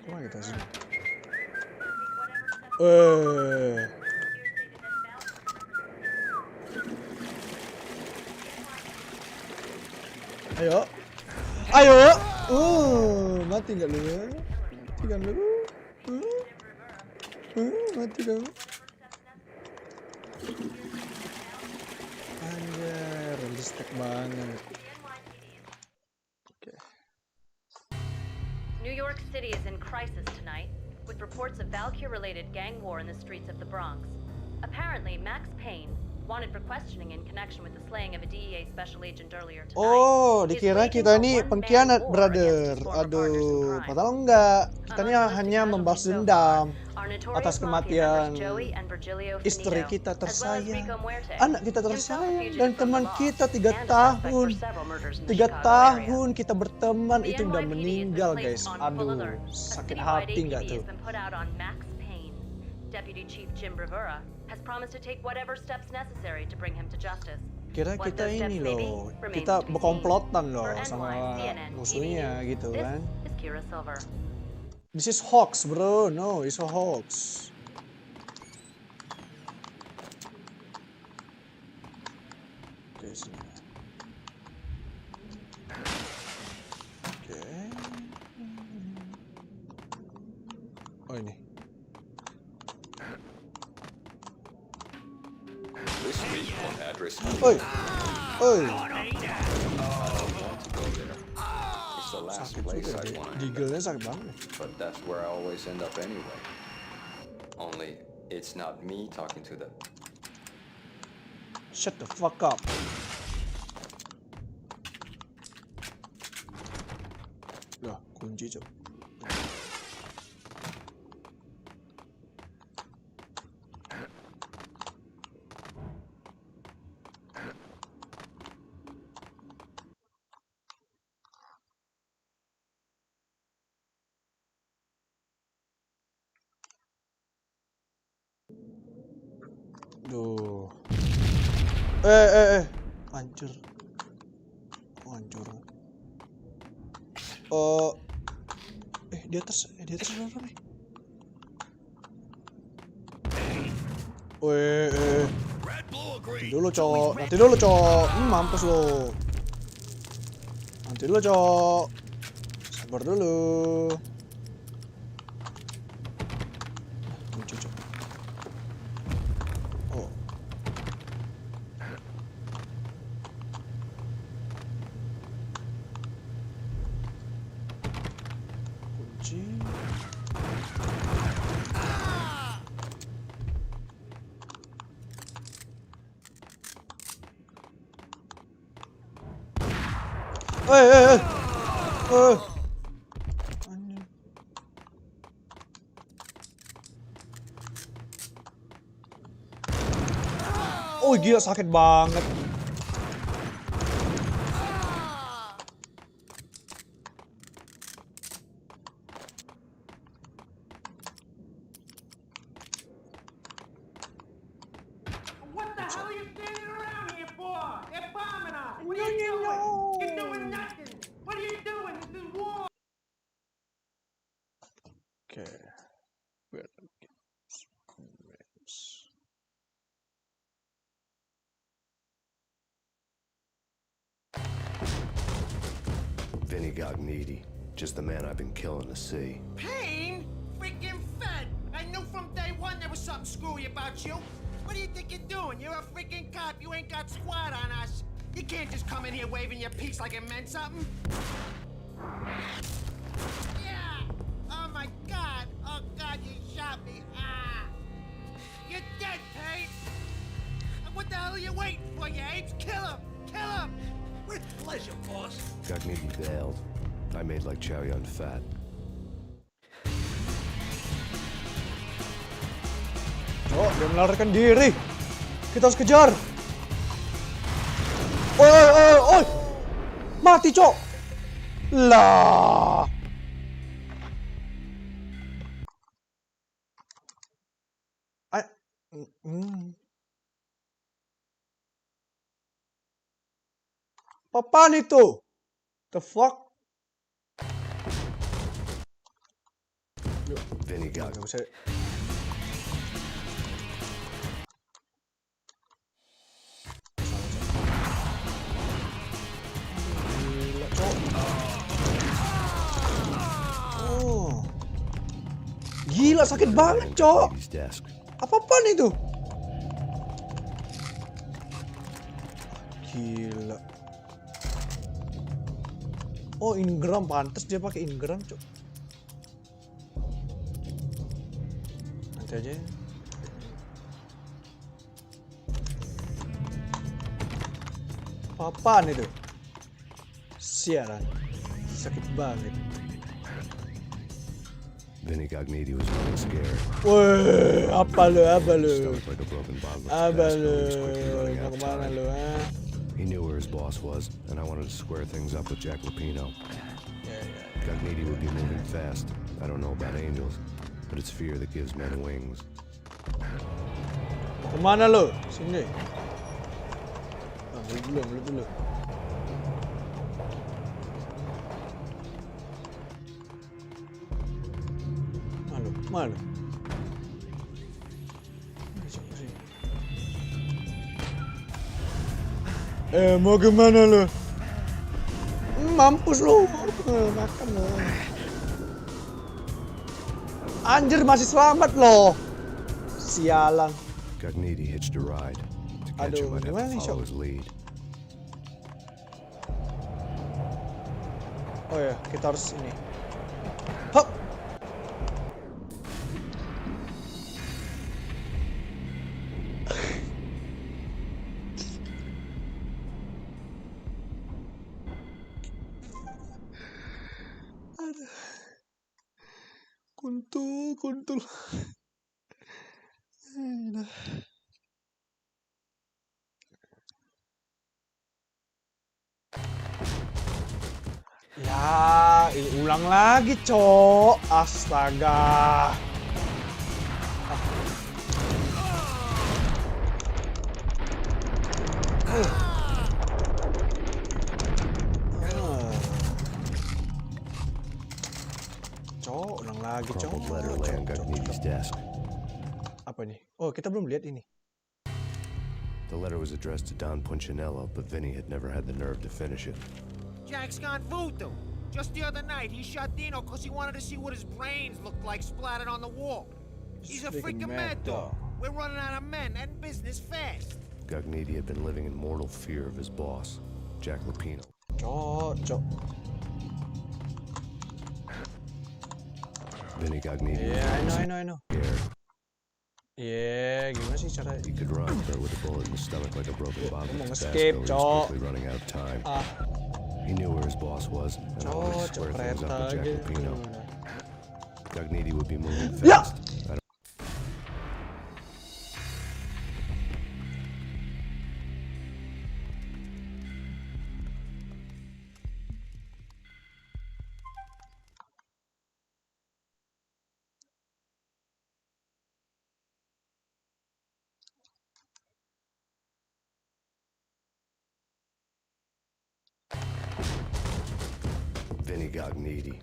Kemana kita sini? Ayo. Mati nggak lu? Mati dong. Anjir, realistik banget. York City is in crisis tonight, with reports of Valkyrie-related gang war in the streets of the Bronx. Apparently, Max Payne, wanted for questioning in connection with the slaying of a DEA special agent earlier tonight. Oh, dikira kita ini pengkhianat, brother. Aduh, padahal enggak. Kita ini hanya membalas dendam atas kematian istri kita tersayang, anak kita tersayang, dan teman kita 3 tahun. 3 tahun kita berteman itu udah meninggal, guys. Aduh, sakit hati nggak tuh? Deputy Chief Jim Rivera has promised to take whatever steps necessary to bring him to justice. Kira kita ini loh, kita berkomplotan loh sama musuhnya gitu kan. This is hoax, bro. No, it's a hoax. Oke, sini. Oke. Oh ini. Oi, oi. Sakit juga, gigelnya sakit banget. But that's where I always end up anyway. Only it's not me talking to them. Shut the fuck up. Lah, kunci coba. Duh. Hancur. Hancur. Di atas apa nih? Nanti dulu, cowok. Mampus lo. Nanti dulu, cowok. Sabar dulu. Kunci, cowok. Oh. Kunci. Oh gila, sakit banget. What the hell are you standing around here for? They're bombing us. What are you doing? You're doing nothing. What are you doing? This is war. Okay. Vinny got needy. Just the man I've been killing to see. Payne? Freaking fed. I knew from day one there was something screwy about you. What do you think you're doing? You're a freaking cop. You ain't got squad on us. You can't just come in here waving your piece like it meant something. Yeah. Oh my God. Oh God, you shot me. Ah. You're dead, Payne. What the hell are you waiting for, you apes? Kill him. Kill him. With pleasure, boss. Gagnetti bailed. I made like Chow Yun Fat. Oh, dia melarikan diri. Kita harus kejar. Oi. Mati, Cok. Lah. Apaan itu? The fuck? Vinny got Oh. Gila, sakit banget, Cok. Apa-apaan itu? Gila. Oh, Ingram, pantas dia pakai Ingram, Cok. Itu aja. Apaan itu? Sialan. Sakit banget. Vinny Gognitti was running scared. Woi, apa lu? Stomach like a broken bottle of Apa Tabasco. lu? He was quickly running Mau out of kemana time. lu, ha? He knew where his boss was, and I wanted to square things up with Jack Lupino. Gognitti would be moving fast. I don't know about angels, but it's fear that gives men wings. Mau kemana lu? Sini. Lu dulu. Mana? Mau kemana lu? Mampus lu. Makan lu. Anjir, masih selamat loh. Sialan. Gognitti hitched a ride. To catch him, I'd have to follow his lead. Oh ya, kita harus ini. Hop. Kuntul. Ya, ini ulang lagi, Cok. Astaga. Cok, ulang lagi, Cok. Crumpled letter lay on Gognitti's desk. Apa nih? Oh, kita belum lihat ini. The letter was addressed to Don Punchinello, but Vinny had never had the nerve to finish it. Jack's gone voodoo. Just the other night, he shot Dino because he wanted to see what his brains looked like splattered on the wall. He's a freaking mad dog. We're running out of men and business fast. Gognitti had been living in mortal fear of his boss, Jack Lupino. Cok. Vinny Gognitti Yeah, I know. Scared. Yeah, gimana sih cara? He could run, but with a bullet in his stomach like a broken bottle of escape, Tabasco, he was quickly running out of time. He knew where his boss was, and I wanted to square things up with Jack Lupino. Gognitti would be moving fast. Vinny Gognitti.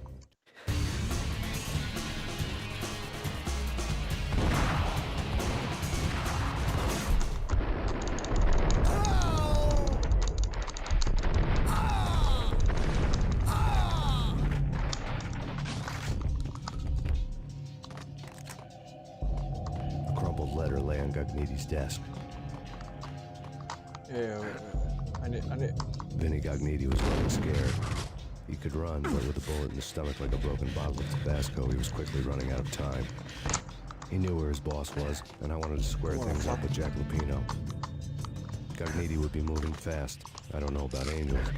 A crumpled letter lay on Gognitti's desk. Yeah, wait. Vinny Gognitti was running scared. He could run, but with a bullet in his stomach like a broken bottle of Tabasco, he was quickly running out of time. He knew where his boss was, and I wanted to square things up with Jack Lupino. Gognitti would be moving fast. I don't know about angels,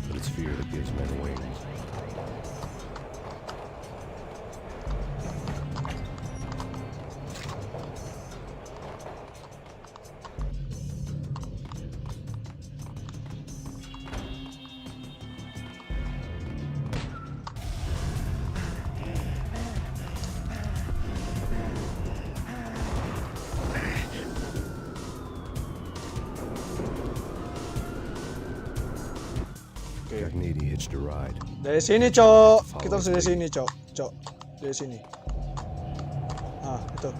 but it's fear that gives men wings. Gognitti hitched a ride. Dari sini, Cok. Kita harus dari sini, Cok. Dari sini. Itu.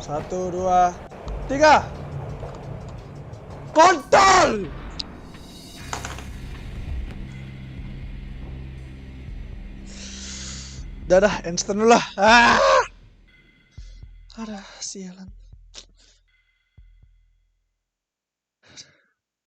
1, 2, 3. Kontol! Dadah, instant dulu lah. Aduh, sialan.